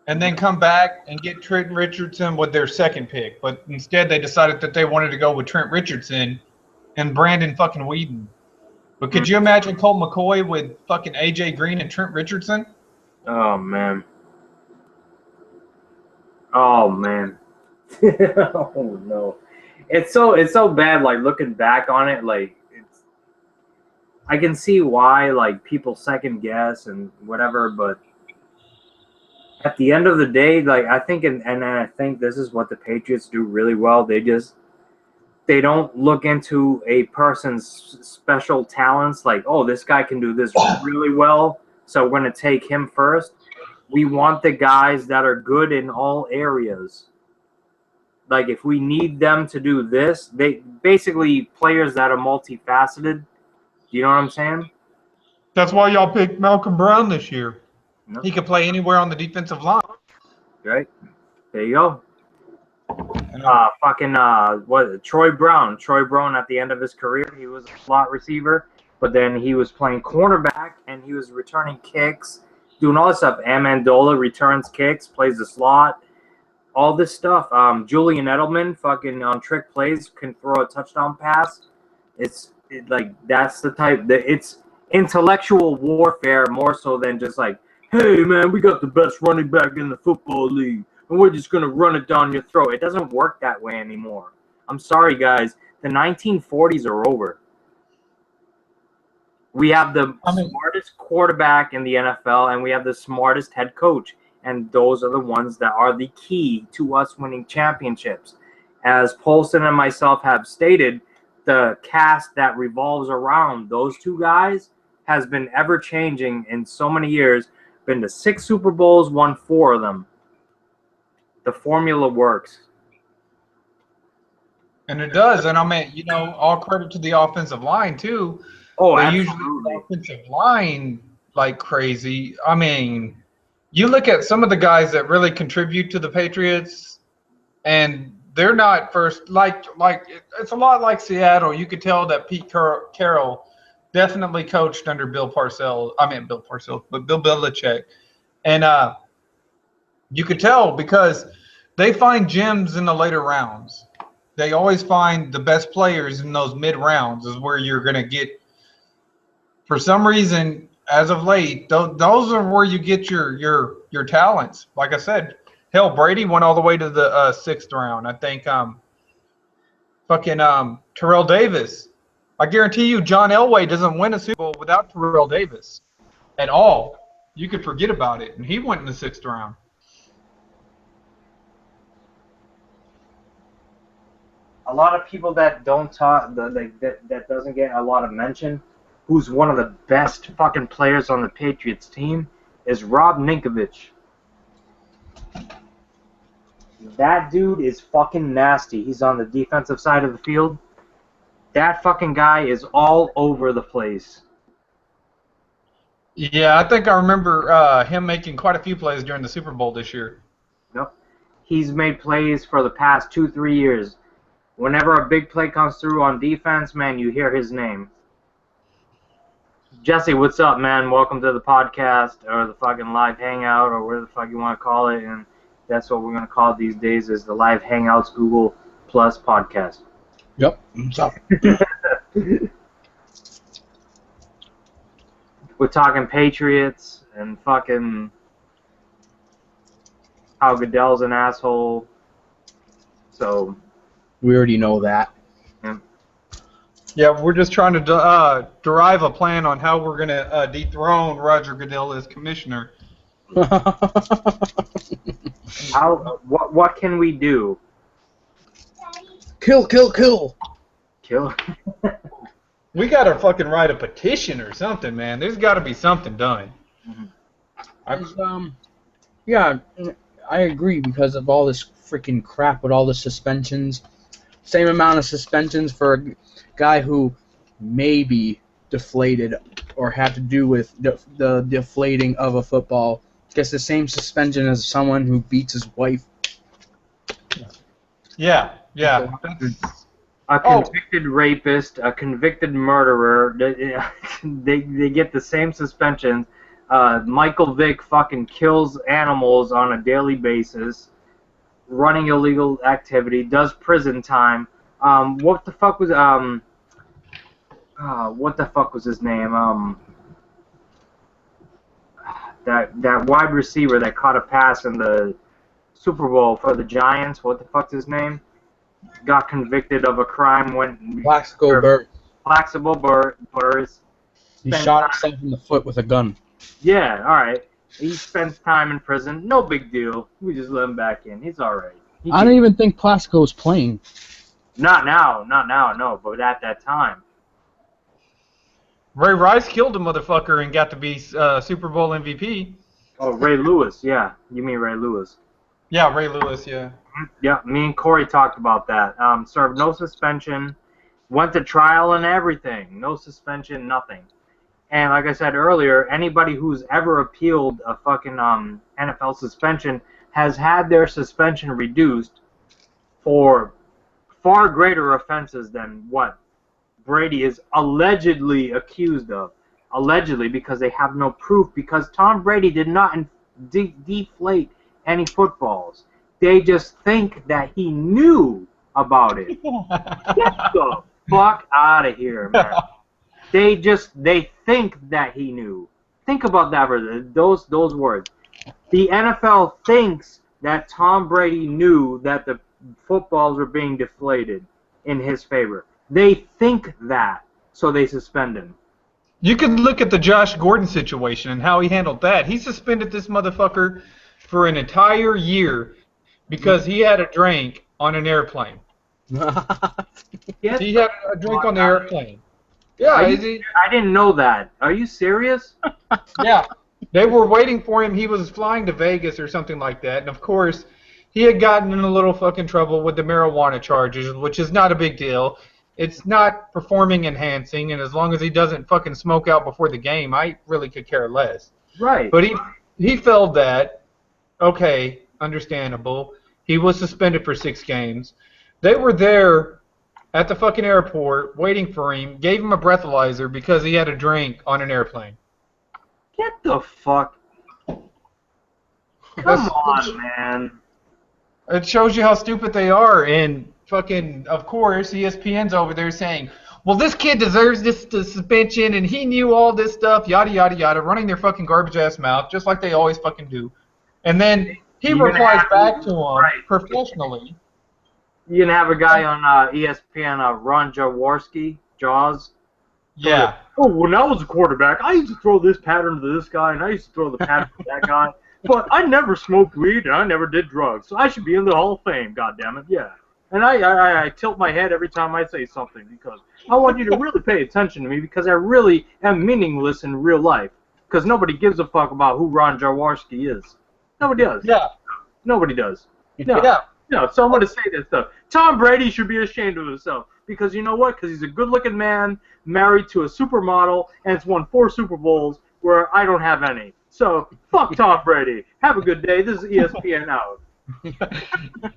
and then come back and get Trent Richardson with their second pick. But instead, they decided that they wanted to go with Trent Richardson and Brandon fucking Whedon. But could you imagine Colt McCoy with fucking AJ Green and Trent Richardson? Oh man. Oh man. Oh no. It's so bad. Like looking back on it, like I can see why like people second guess and whatever, but at the end of the day, like I think, and I think this is what the Patriots do really well. They don't look into a person's special talents like, oh, this guy can do this really well, so we're going to take him first. We want the guys that are good in all areas. Like, if we need them to do this, they basically players that are multifaceted. Do you know what I'm saying? That's why y'all picked Malcolm Brown this year. Nope. He could play anywhere on the defensive line. Right. There you go. Troy Brown. Troy Brown at the end of his career, he was a slot receiver, but then he was playing cornerback and he was returning kicks, doing all this stuff. Amendola returns kicks, plays the slot, all this stuff. Julian Edelman, fucking on trick plays, can throw a touchdown pass. That's the type that it's intellectual warfare more so than just like, hey man, we got the best running back in the football league, and we're just going to run it down your throat. It doesn't work that way anymore. I'm sorry, guys. The 1940s are over. We have the smartest quarterback in the NFL, and we have the smartest head coach. And those are the ones that are the key to us winning championships. As Polston and myself have stated, the cast that revolves around those two guys has been ever-changing in so many years. Been to 6 Super Bowls, won 4 of them. The formula works. And it does. And I mean, all credit to the offensive line too. Oh, they absolutely. Usually the offensive line like crazy. I mean, you look at some of the guys that really contribute to the Patriots, and they're not first. Like it's a lot like Seattle. You could tell that Pete Carroll definitely coached under Bill Belichick. And you could tell because they find gems in the later rounds. They always find the best players in those mid rounds is where you're going to get, for some reason, as of late, those are where you get your talents. Like I said, hell, Brady went all the way to the 6th round. I think Terrell Davis. I guarantee you John Elway doesn't win a Super Bowl without Terrell Davis at all. You could forget about it. And he went in the 6th round. A lot of people that don't talk, that doesn't get a lot of mention, who's one of the best fucking players on the Patriots team, is Rob Ninkovich. That dude is fucking nasty. He's on the defensive side of the field. That fucking guy is all over the place. Yeah, I think I remember him making quite a few plays during the Super Bowl this year. Yep. He's made plays for the past 2-3 years. Whenever a big play comes through on defense, man, you hear his name. Jesse, what's up, man? Welcome to the podcast or the fucking live hangout or whatever the fuck you want to call it. And that's what we're going to call it these days is the live hangouts Google Plus podcast. Yep. What's up? We're talking Patriots and fucking how Goodell's an asshole. So we already know that. Yeah, we're just trying to derive a plan on how we're going to dethrone Roger Goodell as commissioner. What can we do? Kill. Kill? We got to fucking write a petition or something, man. There's got to be something done. Mm-hmm. Yeah, I agree because of all this freaking crap with all the suspensions. Same amount of suspensions for a guy who maybe deflated or had to do with the deflating of a football gets the same suspension as someone who beats his wife. Yeah. A convicted rapist, a convicted murderer, they get the same suspension. Michael Vick fucking kills animals on a daily basis, running illegal activity, does prison time. What the fuck was his name? That wide receiver that caught a pass in the Super Bowl for the Giants. What the fuck's his name? Got convicted of a crime when Plaxico Burress. He shot himself in the foot with a gun. Yeah, all right. He spends time in prison. No big deal. We just let him back in. He's all right. I don't even think Plaxico was playing. Not now, no. But at that time. Ray Rice killed a motherfucker and got to be Super Bowl MVP. Oh, Ray Lewis. Yeah, you mean Ray Lewis? Yeah, Ray Lewis. Yeah. Yeah, me and Corey talked about that. Served no suspension, went to trial and everything. No suspension, nothing. And like I said earlier, anybody who's ever appealed a fucking NFL suspension has had their suspension reduced for far greater offenses than what Brady is allegedly accused of. Allegedly, because they have no proof, because Tom Brady did not deflate any footballs. They just think that he knew about it. Get the fuck out of here, man. They think that he knew. Think about that, brother. Those words. The NFL thinks that Tom Brady knew that the footballs were being deflated in his favor. They think that, so they suspend him. You could look at the Josh Gordon situation and how he handled that. He suspended this motherfucker for an entire year because he had a drink on an airplane. He had a drink on the airplane. Yeah, I didn't know that. Are you serious? Yeah. They were waiting for him. He was flying to Vegas or something like that. And, of course, he had gotten in a little fucking trouble with the marijuana charges, which is not a big deal. It's not performing enhancing, and as long as he doesn't fucking smoke out before the game, I really could care less. Right. But he failed that. Okay, understandable. He was suspended for 6 games. They were there at the fucking airport waiting for him, gave him a breathalyzer because he had a drink on an airplane. Get the fuck. Come on, man. It shows you how stupid they are, and fucking, of course, ESPN's over there saying, well, this kid deserves this suspension, and he knew all this stuff, yada, yada, yada, running their fucking garbage-ass mouth, just like they always fucking do. And then he replies back to him professionally. You can have a guy on ESPN, Ron Jaworski, Jaws. Yeah. Oh, when I was a quarterback, I used to throw this pattern to this guy, and I used to throw the pattern to that guy. But I never smoked weed, and I never did drugs, so I should be in the Hall of Fame, goddammit, yeah. And I tilt my head every time I say something because I want you to really pay attention to me because I really am meaningless in real life because nobody gives a fuck about who Ron Jaworski is. Nobody does. Yeah. Nobody does. No. Yeah. No, so I'm going to say this stuff. Tom Brady should be ashamed of himself because you know what? Because he's a good-looking man married to a supermodel and has won 4 Super Bowls where I don't have any. So, fuck Tom Brady. Have a good day. This is ESPN out.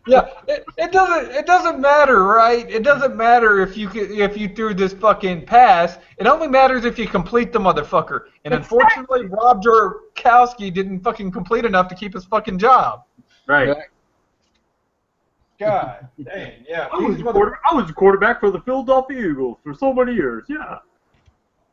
Yeah, it doesn't matter, right? It doesn't matter if you threw this fucking pass. It only matters if you complete the motherfucker. And unfortunately, Rob Gronkowski didn't fucking complete enough to keep his fucking job. Right. God dang, yeah. I was a quarterback for the Philadelphia Eagles for so many years, yeah.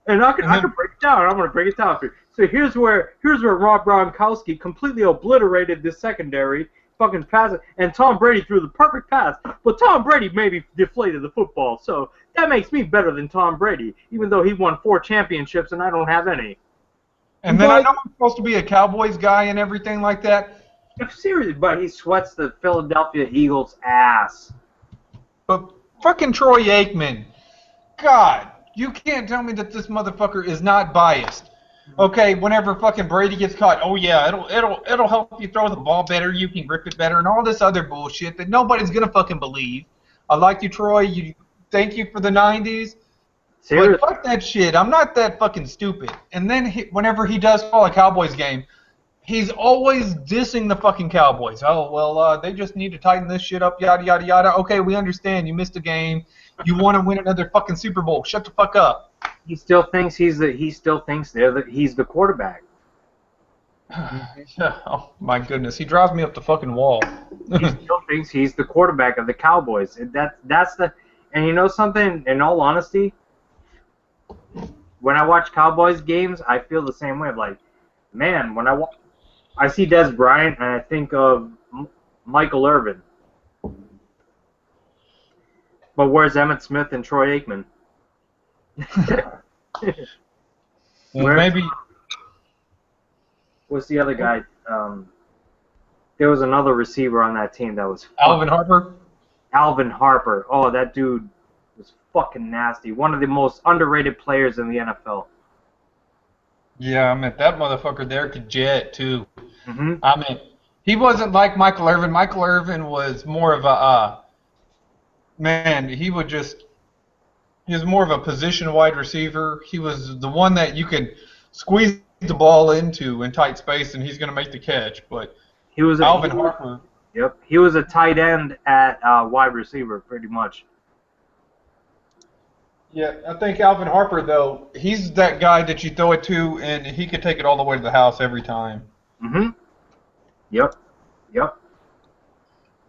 And I can break it down. I'm going to break it down for you. So here's where Rob Gronkowski completely obliterated this secondary fucking pass, and Tom Brady threw the perfect pass, but Tom Brady maybe deflated the football, so that makes me better than Tom Brady, even though he won 4 championships and I don't have any. And then I know I'm supposed to be a Cowboys guy and everything like that. Seriously, but he sweats the Philadelphia Eagles' ass. But fucking Troy Aikman, God, you can't tell me that this motherfucker is not biased. Okay, whenever fucking Brady gets caught, oh yeah, it'll help you throw the ball better, you can grip it better, and all this other bullshit that nobody's gonna fucking believe. I like you, Troy. Thank you for the '90s. But fuck that shit. I'm not that fucking stupid. And then whenever he does call a Cowboys game, he's always dissing the fucking Cowboys. Oh, well, they just need to tighten this shit up, yada, yada, yada. Okay, we understand. You missed a game. You want to win another fucking Super Bowl. Shut the fuck up. He still thinks he's the quarterback. Oh, my goodness. He drives me up the fucking wall. He still thinks he's the quarterback of the Cowboys. And you know something, in all honesty, when I watch Cowboys games, I feel the same way. I'm like, man, when I see Des Bryant and I think of Michael Irvin. But where's Emmitt Smith and Troy Aikman? Maybe. What's the other guy? There was another receiver on that team that was Alvin Harper? Alvin Harper. Oh, that dude was fucking nasty. One of the most underrated players in the NFL. Yeah, I mean, that motherfucker there could jet, too. Mm-hmm. I mean, he wasn't like Michael Irvin. Michael Irvin was more of a, he was more of a position wide receiver. He was the one that you could squeeze the ball into in tight space, and he's going to make the catch. But Alvin Harper. Yep, he was a tight end at wide receiver, pretty much. Yeah, I think Alvin Harper, though, he's that guy that you throw it to, and he could take it all the way to the house every time. Mm-hmm. Yep.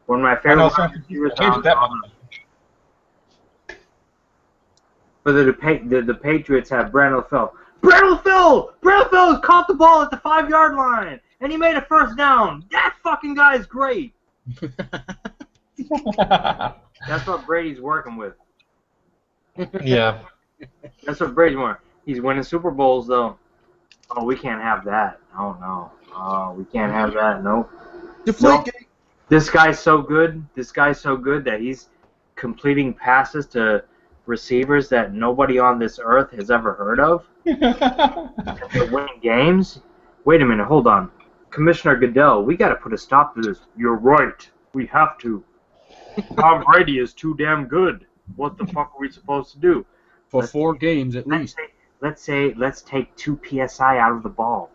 One of my favorite receivers. But the Patriots have Brandon Phil. Brandon Phil caught the ball at the 5-yard line, and he made a first down. That fucking guy is great. That's what Brady's working with. Yeah. That's what Brady's working. He's winning Super Bowls, though. Oh, we can't have that. Oh, no. Oh, we can't have that. Nope. Deflate. This guy's so good. This guy's so good that he's completing passes to receivers that nobody on this earth has ever heard of. They're winning games. Wait a minute. Hold on. Commissioner Goodell, we got to put a stop to this. You're right. We have to. Tom Brady is too damn good. What the fuck are we supposed to do? For 4 games at least. Let's take 2 PSI out of the ball.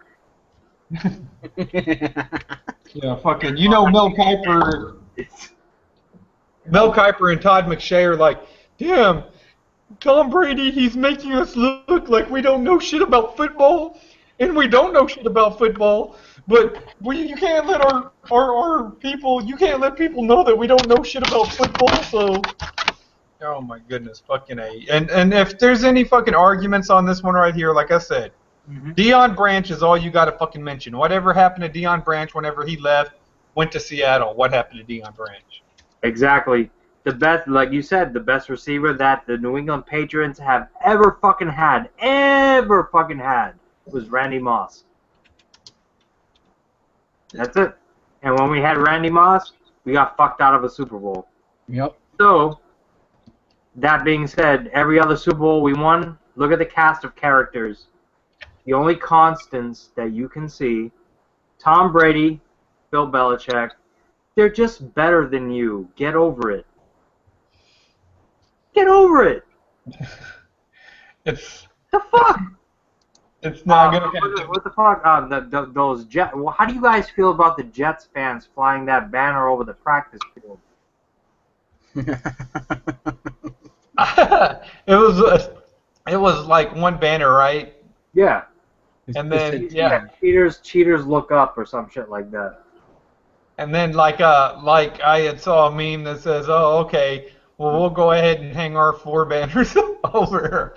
Yeah, fucking, Mel Kiper and Todd McShay are like, damn, Tom Brady, he's making us look like we don't know shit about football, and we don't know shit about football, but you can't let our people, you can't let people know that we don't know shit about football, so... Oh my goodness, fucking A. And if there's any fucking arguments on this one right here, like I said, Deion Branch is all you got to fucking mention. Whatever happened to Deion Branch whenever he went to Seattle? What happened to Deion Branch? Exactly. The best, like you said, the best receiver that the New England Patriots have ever fucking had was Randy Moss. That's it. And when we had Randy Moss, we got fucked out of a Super Bowl. Yep. So, that being said, every other Super Bowl we won, look at the cast of characters. The only constants that you can see, Tom Brady, Bill Belichick, they're just better than you. Get over it. Get over it. It's the fuck. It's not gonna happen. What the fuck? Those Jets. Well, how do you guys feel about the Jets fans flying that banner over the practice field? It was like one banner, right? Yeah. And then cheaters look up or some shit like that. And then like I had saw a meme that says, "Oh, okay, well we'll go ahead and hang our 4 banners over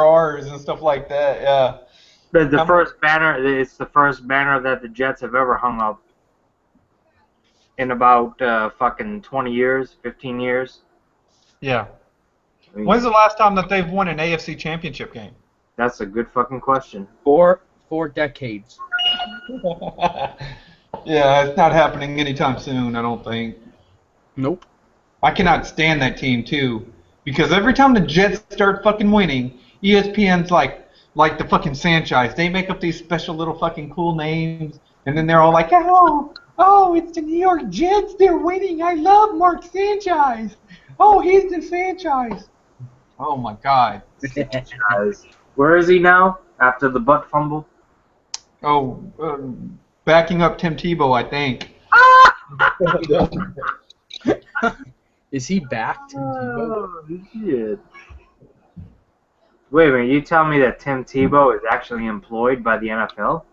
ours and stuff like that." Yeah. But the first banner, it's the first banner that the Jets have ever hung up in about fucking 20 years, 15 years. Yeah. I mean, when's the last time that they've won an AFC championship game? That's a good fucking question. 4 decades. Yeah, it's not happening anytime soon, I don't think. Nope. I cannot stand that team, too. Because every time the Jets start fucking winning, ESPN's like the fucking Sanchez. They make up these special little fucking cool names, and then they're all like, oh, it's the New York Jets. They're winning. I love Mark Sanchez. Oh, he's the Sanchez. Oh my God. Guys, where is he now after the butt fumble? Oh, backing up Tim Tebow, I think. Is he back, Tim Tebow? Oh, shit. Wait a minute, you tell me that Tim Tebow is actually employed by the NFL?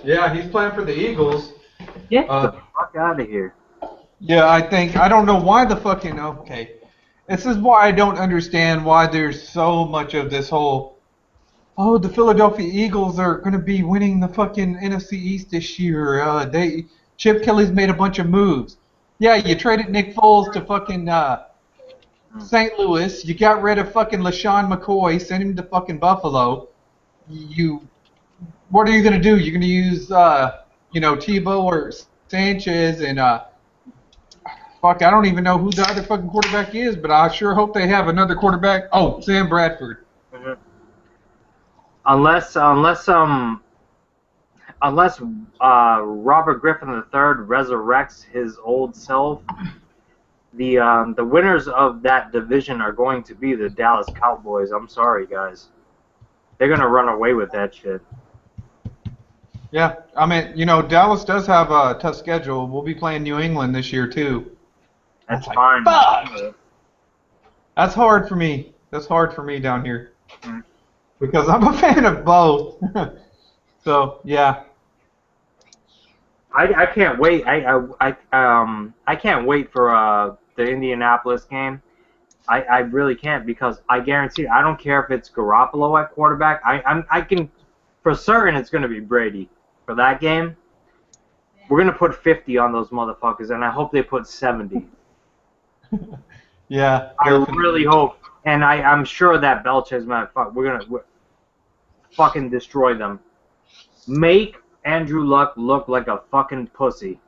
Yeah, he's playing for the Eagles. Get the fuck out of here. Yeah, I don't know why the fucking, okay. This is why I don't understand why there's so much of this whole, oh, the Philadelphia Eagles are going to be winning the fucking NFC East this year. Chip Kelly's made a bunch of moves. Yeah, you traded Nick Foles to fucking St. Louis. You got rid of fucking LaShawn McCoy, sent him to fucking Buffalo. What are you going to do? You're going to use, Tebow or Sanchez and, fuck, I don't even know who the other fucking quarterback is, but I sure hope they have another quarterback. Oh, Sam Bradford. Mm-hmm. Unless Robert Griffin III resurrects his old self, the winners of that division are going to be the Dallas Cowboys. I'm sorry, guys. They're gonna run away with that shit. Yeah, I mean, Dallas does have a tough schedule. We'll be playing New England this year too. That's fine. Fuck! That's hard for me. That's hard for me down here. Mm. Because I'm a fan of both. So, yeah. I can't wait. I can't wait for the Indianapolis game. I really can't, because I guarantee I don't care if it's Garoppolo at quarterback. I can for certain it's going to be Brady for that game. We're going to put 50 on those motherfuckers, and I hope they put 70. Yeah. I really hope, and I'm sure that Belichick's we're gonna fucking destroy them. Make Andrew Luck look like a fucking pussy.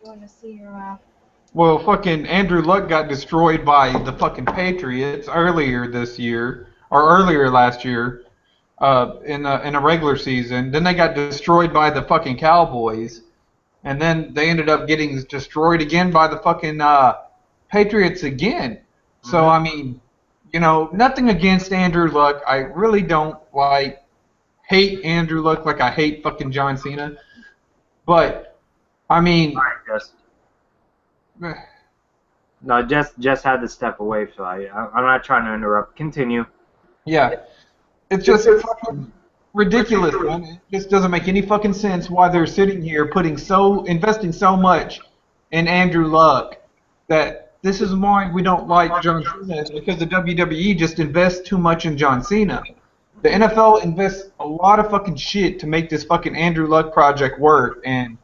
You want to see your Well, fucking Andrew Luck got destroyed by the fucking Patriots earlier this year, or earlier last year, in a regular season. Then they got destroyed by the fucking Cowboys, and then they ended up getting destroyed again by the fucking Patriots again. So I mean, nothing against Andrew Luck. I really don't hate Andrew Luck like I hate fucking John Cena. But I mean. All right, Jess. No, Jess had to step away, so I'm not trying to interrupt. Continue. Yeah, it's just fucking ridiculous, man. It just doesn't make any fucking sense why they're sitting here investing so much in Andrew Luck. That this is why we don't like John Cena, is because the WWE just invests too much in John Cena. The NFL invests a lot of fucking shit to make this fucking Andrew Luck project work, and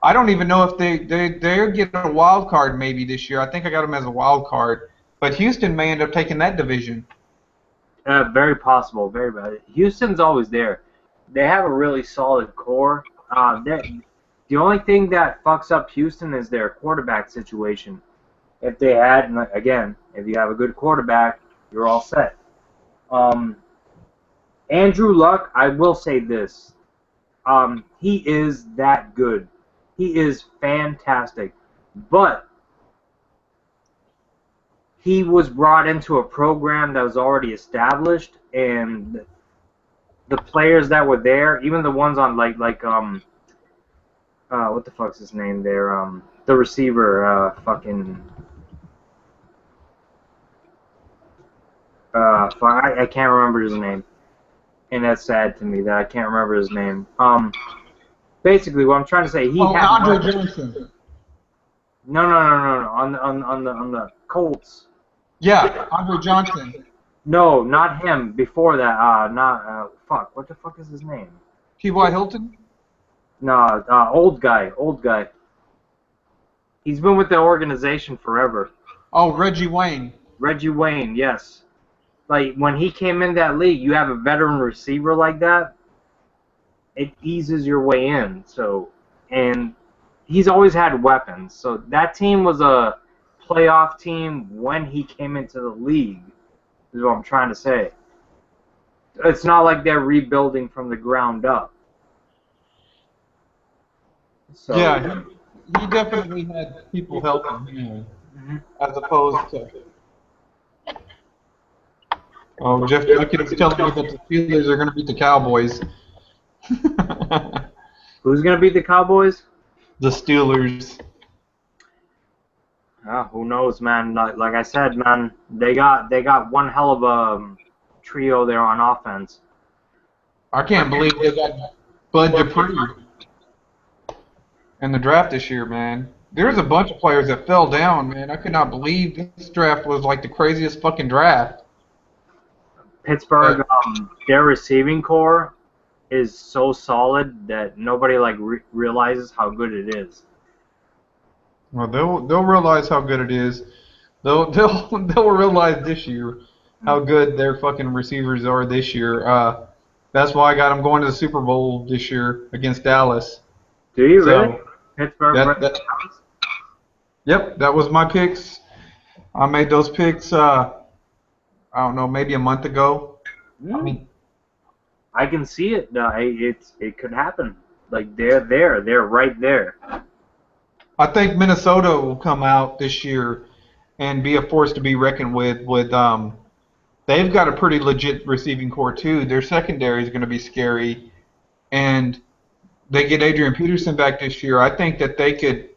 I don't even know if they're getting a wild card maybe this year. I think I got them as a wild card, but Houston may end up taking that division. Very possible, very bad. Houston's always there. They have a really solid core. The only thing that fucks up Houston is their quarterback situation. If they had, again, if you have a good quarterback, you're all set. Andrew Luck, I will say this. He is that good. He is fantastic. But he was brought into a program that was already established, and the players that were there, even the ones on what the fuck's his name there? The receiver, I can't remember his name, and that's sad to me that I can't remember his name. Basically, what I'm trying to say, Andre Johnson. No. On the Colts. Yeah, Andre Johnson. No, not him. Before that, fuck. What the fuck is his name? T.Y. Hilton? No, old guy. He's been with the organization forever. Oh, Reggie Wayne. Reggie Wayne, yes. Like, when he came in that league, you have a veteran receiver like that, it eases your way in. So, and he's always had weapons. So that team was a playoff team when he came into the league, is what I'm trying to say. It's not like they're rebuilding from the ground up. So, yeah, he definitely had people helping him, as opposed to. Oh, Jeff Junkins is telling me that the Steelers are going to beat the Cowboys. Who's gonna beat the Cowboys? The Steelers. Who knows, man? Like I said, man, they got one hell of a trio there on offense. I can't believe they got Bud Dupree in the draft this year, man. There's a bunch of players that fell down, man. I could not believe this draft was like the craziest fucking draft. Pittsburgh, their receiving core is so solid that nobody realizes how good it is. Well, they'll realize how good it is. They'll realize this year how good their fucking receivers are this year. That's why I got them going to the Super Bowl this year against Dallas. Do you really? Pittsburgh. Yep, that was my picks. I made those picks. I don't know, maybe a month ago. I mean, I can see it. It could happen. Like they're there. They're right there. I think Minnesota will come out this year and be a force to be reckoned with. They've got a pretty legit receiving core too. Their secondary is going to be scary, and they get Adrian Peterson back this year. I think that they could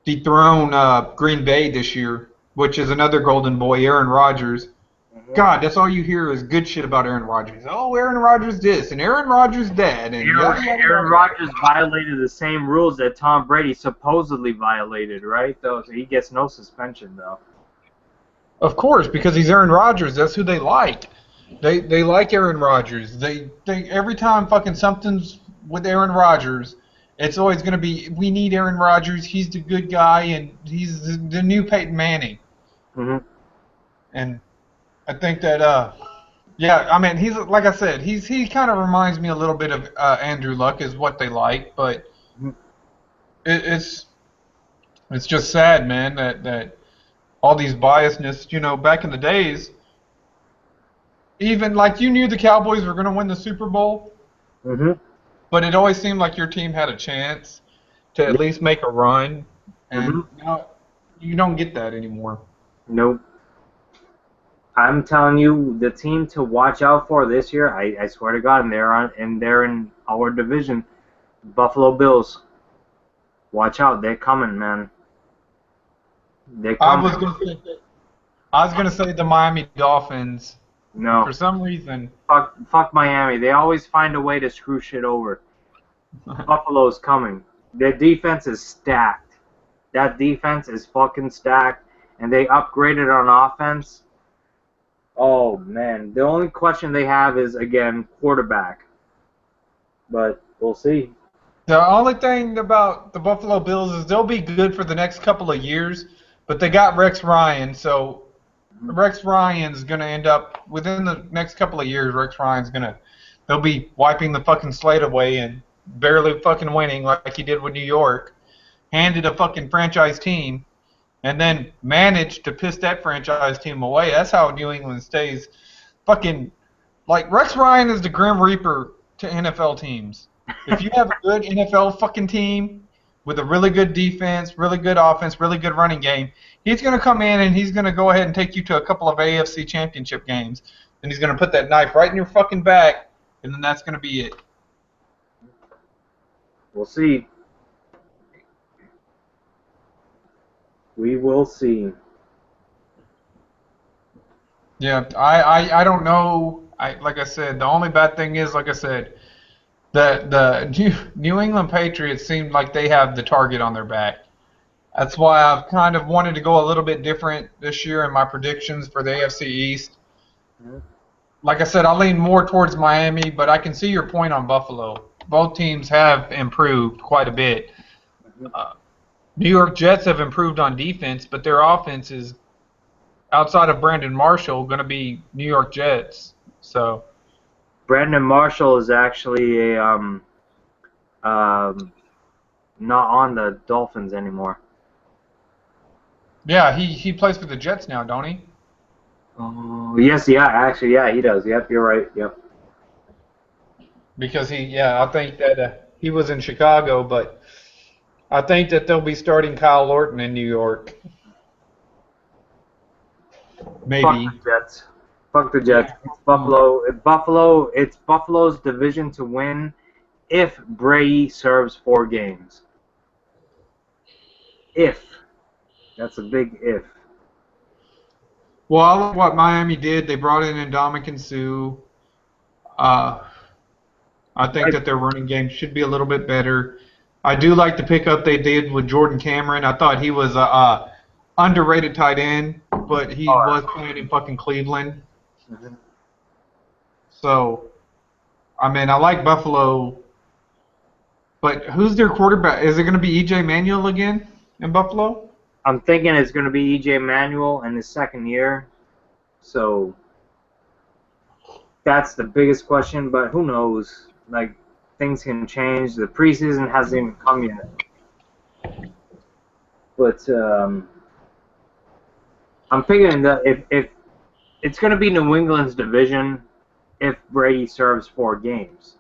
dethrone Green Bay this year, which is another golden boy, Aaron Rodgers. God, that's all you hear is good shit about Aaron Rodgers. Oh, Aaron Rodgers this and Aaron Rodgers that. And Aaron Rodgers violated the same rules that Tom Brady supposedly violated, right? So he gets no suspension, though. Of course, because he's Aaron Rodgers. That's who they like. They like Aaron Rodgers. They every time fucking something's with Aaron Rodgers, it's always going to be, we need Aaron Rodgers. He's the good guy, and he's the new Peyton Manning. Mm-hmm. And I think that, yeah, I mean, he's, like I said, he kind of reminds me a little bit of Andrew Luck is what they like, but it's just sad, man, that all these biasness, you know, back in the days, even like you knew the Cowboys were going to win the Super Bowl, but it always seemed like your team had a chance to at least make a run, and now you don't get that anymore. Nope. I'm telling you, the team to watch out for this year, I swear to God, and they're in our division, Buffalo Bills. Watch out, they're coming, man. They're coming. I was gonna say the Miami Dolphins. No. For some reason. Fuck Miami. They always find a way to screw shit over. Buffalo's coming. Their defense is stacked. That defense is fucking stacked, and they upgraded on offense. Oh, man. The only question they have is, again, quarterback. But we'll see. The only thing about the Buffalo Bills is they'll be good for the next couple of years, but they got Rex Ryan, so Rex Ryan's going to end up, within the next couple of years, they'll be wiping the fucking slate away and barely fucking winning like he did with New York, handed a fucking franchise team, and then managed to piss that franchise team away. That's how New England stays fucking, like, Rex Ryan is the Grim Reaper to NFL teams. If you have a good NFL fucking team with a really good defense, really good offense, really good running game, he's going to come in and he's going to go ahead and take you to a couple of AFC championship games, and he's going to put that knife right in your fucking back, and then that's going to be it. We'll see. We will see. Yeah, I don't know. Like I said, the only bad thing is, like I said, the New England Patriots seem like they have the target on their back. That's why I've kind of wanted to go a little bit different this year in my predictions for the AFC East. Like I said, I lean more towards Miami, but I can see your point on Buffalo. Both teams have improved quite a bit. New York Jets have improved on defense, but their offense is, outside of Brandon Marshall, going to be New York Jets. So Brandon Marshall is actually not on the Dolphins anymore. yeah, he plays for the Jets now, don't he? Oh, yes, yeah, actually, yeah, he does. Yep, you're right. Yep. Because I think that he was in Chicago, but I think that they'll be starting Kyle Orton in New York. Maybe. Fuck the Jets. Fuck the Jets. It's Buffalo. It's Buffalo's division to win if Brady serves 4 games. If. That's a big if. Well, I like what Miami did. They brought in Ndamukong Suh. I think that their running game should be a little bit better. I do like the pickup they did with Jordan Cameron. I thought he was a underrated tight end, but he was playing in fucking Cleveland. Mm-hmm. So, I mean, I like Buffalo, but who's their quarterback? Is it going to be E.J. Manuel again in Buffalo? I'm thinking it's going to be E.J. Manuel in his second year. So that's the biggest question, but who knows? Like, things can change. The preseason hasn't even come yet. But I'm figuring that if it's going to be New England's division if Brady serves 4 games.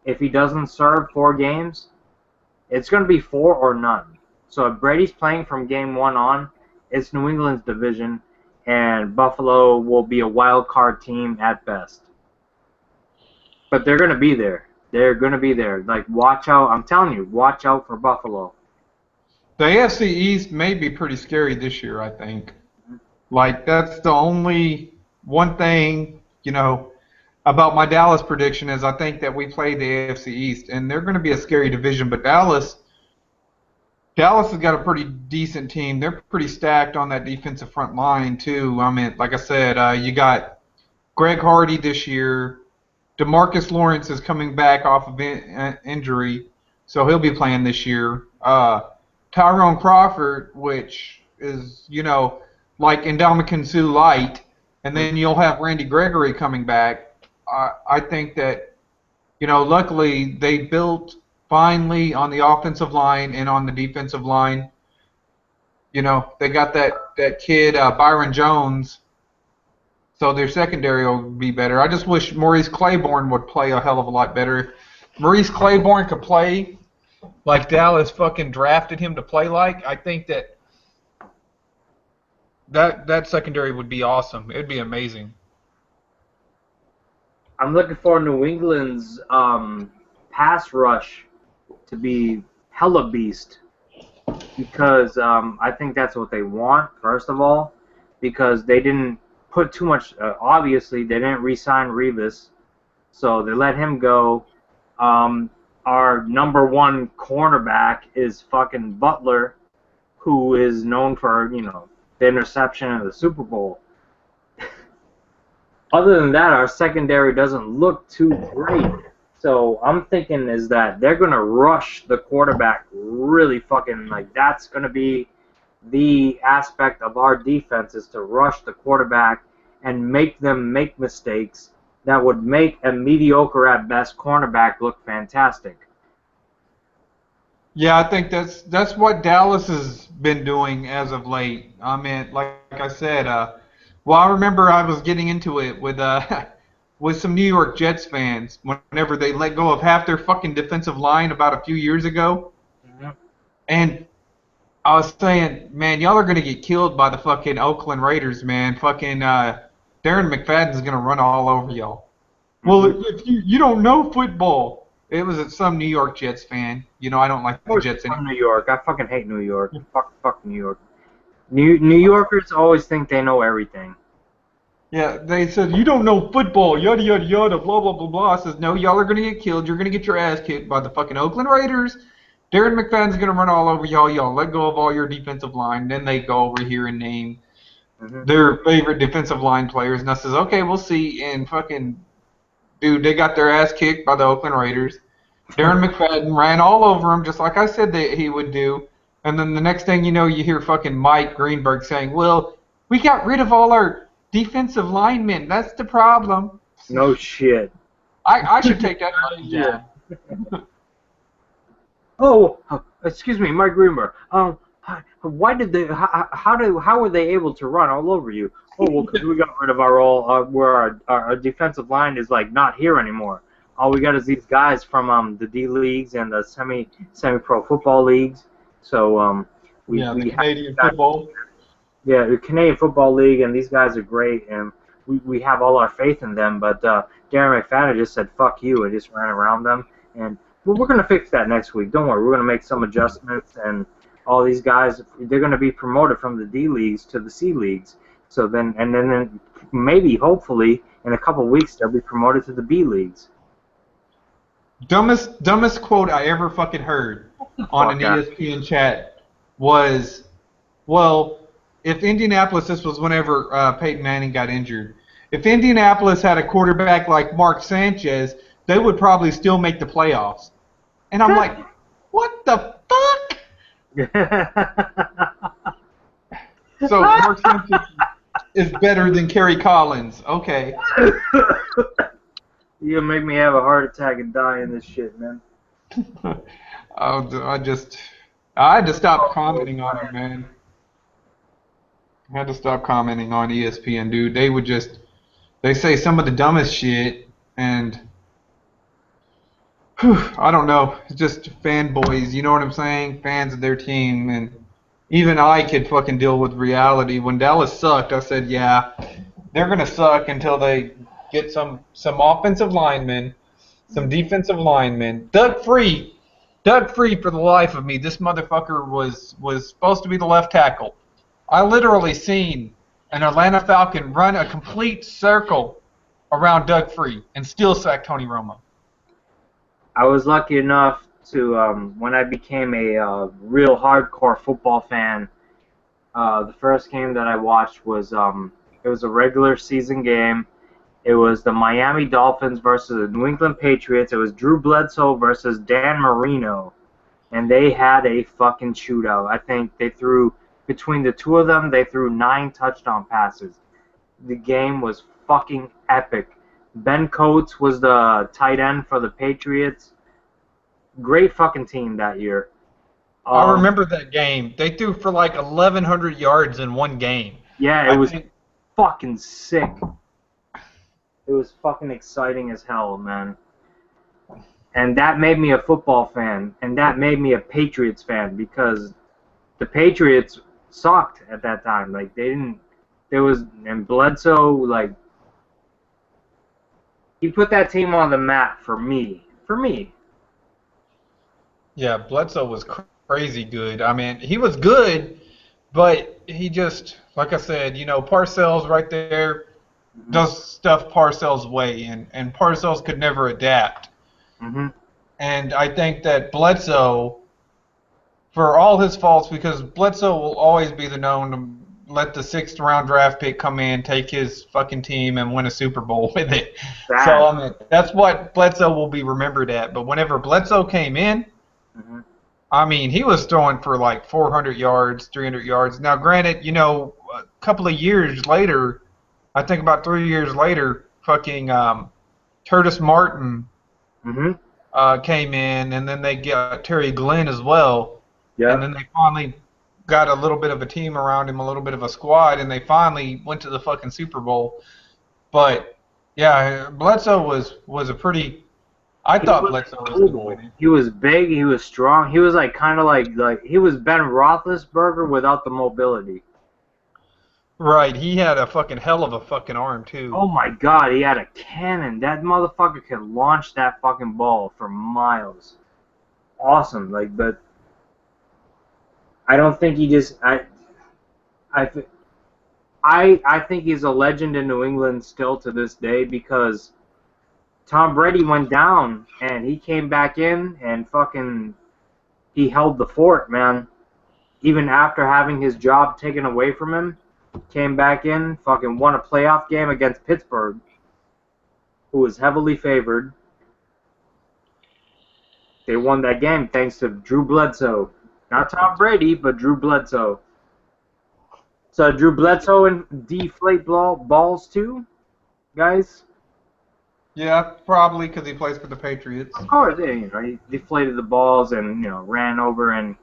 If he doesn't serve 4 games, it's going to be 4 or none. So if Brady's playing from game 1 on, it's New England's division, and Buffalo will be a wild card team at best. But they're going to be there. They're going to be there. Like, watch out. I'm telling you, watch out for Buffalo. The AFC East may be pretty scary this year, I think. Like, that's the only one thing, about my Dallas prediction is I think that we play the AFC East, and they're going to be a scary division. But Dallas has got a pretty decent team. They're pretty stacked on that defensive front line, too. I mean, like I said, you got Greg Hardy this year. DeMarcus Lawrence is coming back off of injury, so he'll be playing this year. Tyrone Crawford, which is, like Ndamukong Suh light, and then you'll have Randy Gregory coming back. I think that, luckily they built finally on the offensive line and on the defensive line. They got that kid, Byron Jones, so their secondary will be better. I just wish Maurice Claiborne would play a hell of a lot better. If Maurice Claiborne could play like Dallas fucking drafted him to play like, I think that secondary would be awesome. It would be amazing. I'm looking for New England's pass rush to be hella beast because I think that's what they want, first of all, because they didn't put too much, obviously they didn't re-sign Revis, so they let him go. Our number 1 cornerback is fucking Butler, who is known for, the interception in the Super Bowl. Other than that, our secondary doesn't look too great. So I'm thinking is that they're going to rush the quarterback really fucking, like, that's going to be the aspect of our defense is to rush the quarterback and make them make mistakes that would make a mediocre at best cornerback look fantastic. Yeah, I think that's what Dallas has been doing as of late. I mean, like I said, I remember I was getting into it with with some New York Jets fans whenever they let go of half their fucking defensive line about a few years ago. Mm-hmm. And I was saying, man, y'all are going to get killed by the fucking Oakland Raiders, man. Fucking Darren McFadden's going to run all over y'all. Mm-hmm. Well, if you don't know football. It was some New York Jets fan. I don't like the Jets anymore. New York. I fucking hate New York. Fuck New York. New Yorkers always think they know everything. Yeah, they said, you don't know football, yada, yada, yada, blah, blah, blah, blah. I says, no, y'all are going to get killed. You're going to get your ass kicked by the fucking Oakland Raiders. Darren McFadden's going to run all over y'all. Y'all let go of all your defensive line. Then they go over here and name their favorite defensive line players. And I says, okay, we'll see. And fucking, dude, they got their ass kicked by the Oakland Raiders. Darren McFadden ran all over them, just like I said that he would do. And then the next thing you know, you hear fucking Mike Greenberg saying, well, we got rid of all our defensive linemen. That's the problem. No shit. I should take that money down. Oh, excuse me, Mike Greenberg. Why did they? How were they able to run all over you? Oh, well, because we got rid of our defensive line is like not here anymore. All we got is these guys from the D leagues and the semi-pro football leagues. So we Canadian football. Yeah, the Canadian Football League, and these guys are great, and we have all our faith in them. But Darren McFadden just said fuck you and just ran around them. And we're gonna fix that next week. Don't worry, we're gonna make some adjustments, and all these guys, they're gonna be promoted from the D leagues to the C leagues. So then maybe hopefully in a couple weeks they'll be promoted to the B leagues. Dumbest quote I ever fucking heard on an ESPN chat was, well, if Indianapolis, this was whenever Peyton Manning got injured, if Indianapolis had a quarterback like Mark Sanchez, they would probably still make the playoffs. And I'm like, what the fuck? So Mark Sanchez is better than Kerry Collins. Okay. You'll make me have a heart attack and die in this shit, man. I had to stop commenting on it, man. I had to stop commenting on ESPN, dude. They say some of the dumbest shit, and I don't know. It's just fanboys, you know what I'm saying? Fans of their team, and even I could fucking deal with reality. When Dallas sucked, I said, yeah, they're gonna suck until they get some offensive linemen, some defensive linemen. Doug Free, for the life of me, this motherfucker was supposed to be the left tackle. I literally seen an Atlanta Falcon run a complete circle around Doug Free and still sack Tony Romo. I was lucky enough to, when I became a real hardcore football fan, the first game that I watched was, it was a regular season game. It was the Miami Dolphins versus the New England Patriots. It was Drew Bledsoe versus Dan Marino. And they had a fucking shootout. I think they threw, between the two of them, they threw 9 touchdown passes. The game was fucking epic. Ben Coates was the tight end for the Patriots. Great fucking team that year. I remember that game. They threw for like 1,100 yards in one game. Yeah, it was fucking sick. It was fucking exciting as hell, man. And that made me a football fan, and that made me a Patriots fan, because the Patriots sucked at that time. Like, they didn't, and Bledsoe, like, he put that team on the map for me. Yeah, Bledsoe was crazy good. I mean, he was good, but he just, like I said, you know, Parcells right there does stuff Parcells' way, and Parcells could never adapt. Mm-hmm. And I think that Bledsoe, for all his faults, because Bledsoe will always be the known to let the 6th round draft pick come in, take his fucking team, and win a Super Bowl with it. So I mean, that's what Bledsoe will be remembered at. But whenever Bledsoe came in, I mean, he was throwing for like 400 yards, 300 yards. Now, granted, you know, a couple of years later, I think about 3 years later, fucking Curtis Martin came in, and then they got Terry Glenn as well. Yeah. And then they finally got a little bit of a team around him, a little bit of a squad, and they finally went to the fucking Super Bowl. But yeah, Bledsoe was a pretty. I thought Bledsoe was going to win. He was big. He was strong. He was like kind of like he was Ben Roethlisberger without the mobility. Right. He had a fucking hell of a fucking arm too. Oh my God, he had a cannon. That motherfucker could launch that fucking ball for miles. Awesome. Like, but I don't think he just. I think he's a legend in New England still to this day, because Tom Brady went down and he came back in and fucking he held the fort, man. Even after having his job taken away from him, came back in, fucking won a playoff game against Pittsburgh, who was heavily favored. They won that game thanks to Drew Bledsoe. Not Tom Brady, but Drew Bledsoe. So Drew Bledsoe and deflate balls too, guys? Yeah, probably because he plays for the Patriots. Of course, yeah, you know, he deflated the balls and, you know, ran over and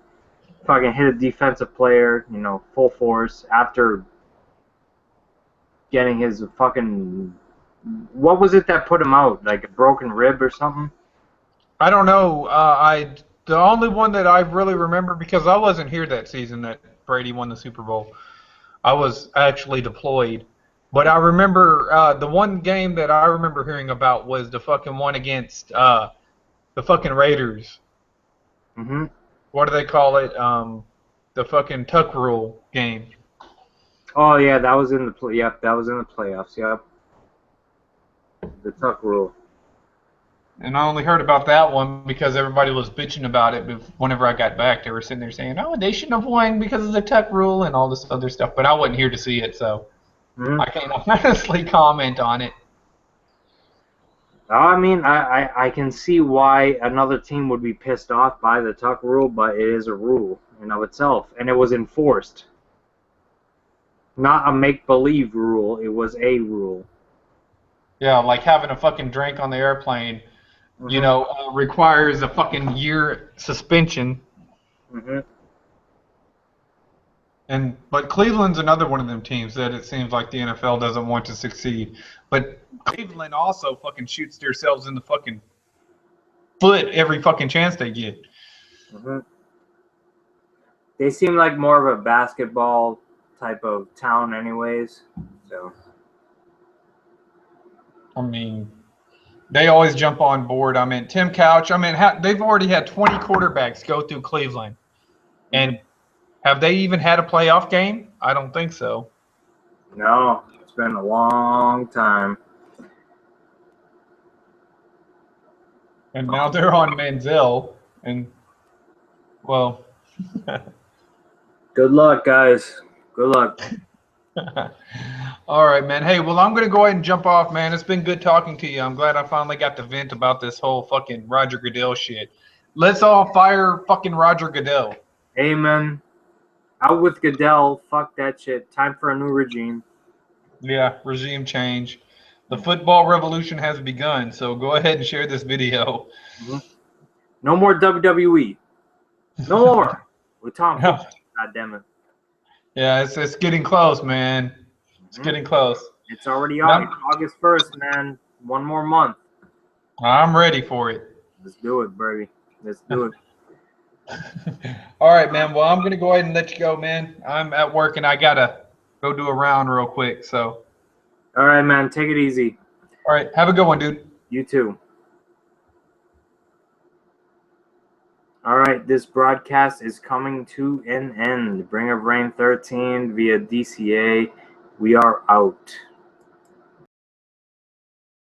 fucking hit a defensive player, you know, full force after getting his fucking, what was it that put him out? Like a broken rib or something? I don't know. The only one that I really remember, because I wasn't here that season that Brady won the Super Bowl. I was actually deployed. But I remember the one game that I remember hearing about was the fucking one against the fucking Raiders. Mm-hmm. What do they call it? The fucking tuck rule game. Oh yeah, that was in the yep, that was in the playoffs. Yep, the tuck rule. And I only heard about that one because everybody was bitching about it. Whenever I got back, they were sitting there saying, "Oh, they shouldn't have won because of the tuck rule and all this other stuff." But I wasn't here to see it, so Mm-hmm. I can't honestly comment on it. I mean, I can see why another team would be pissed off by the tuck rule, but it is a rule in of itself, and it was enforced. Not a make-believe rule, it was a rule. Yeah, like having a fucking drink on the airplane, you Mm-hmm. know, requires a fucking year suspension. Mm-hmm. But Cleveland's another one of them teams that it seems like the NFL doesn't want to succeed. But Cleveland also fucking shoots themselves in the fucking foot every fucking chance they get. Mm-hmm. They seem like more of a basketball type of town anyways, so. I mean, they always jump on board. I mean, Tim Couch, I mean, they've already had 20 quarterbacks go through Cleveland. And have they even had a playoff game? I don't think so. No, it's been a long time. And now they're on Manziel. And, well. Good luck, guys. Good luck. All right, man. Hey, well, I'm going to go ahead and jump off, man. It's been good talking to you. I'm glad I finally got to vent about this whole fucking Roger Goodell shit. Let's all fire fucking Roger Goodell. Amen. Out with Goodell. Fuck that shit. Time for a new regime. Yeah, regime change. The football revolution has begun, so go ahead and share this video. Mm-hmm. No more WWE. No more. With Tom. No. God damn it. Yeah, it's getting close, man. It's getting close. It's already No. August 1st, man. One more month. I'm ready for it. Let's do it, baby. Let's do it. All right, man. Well, I'm going to go ahead and let you go, man. I'm at work, and I got to go do a round real quick. So. All right, man. Take it easy. All right. Have a good one, dude. You too. All right, this broadcast is coming to an end. Bring of Rain 13 via DCA. We are out.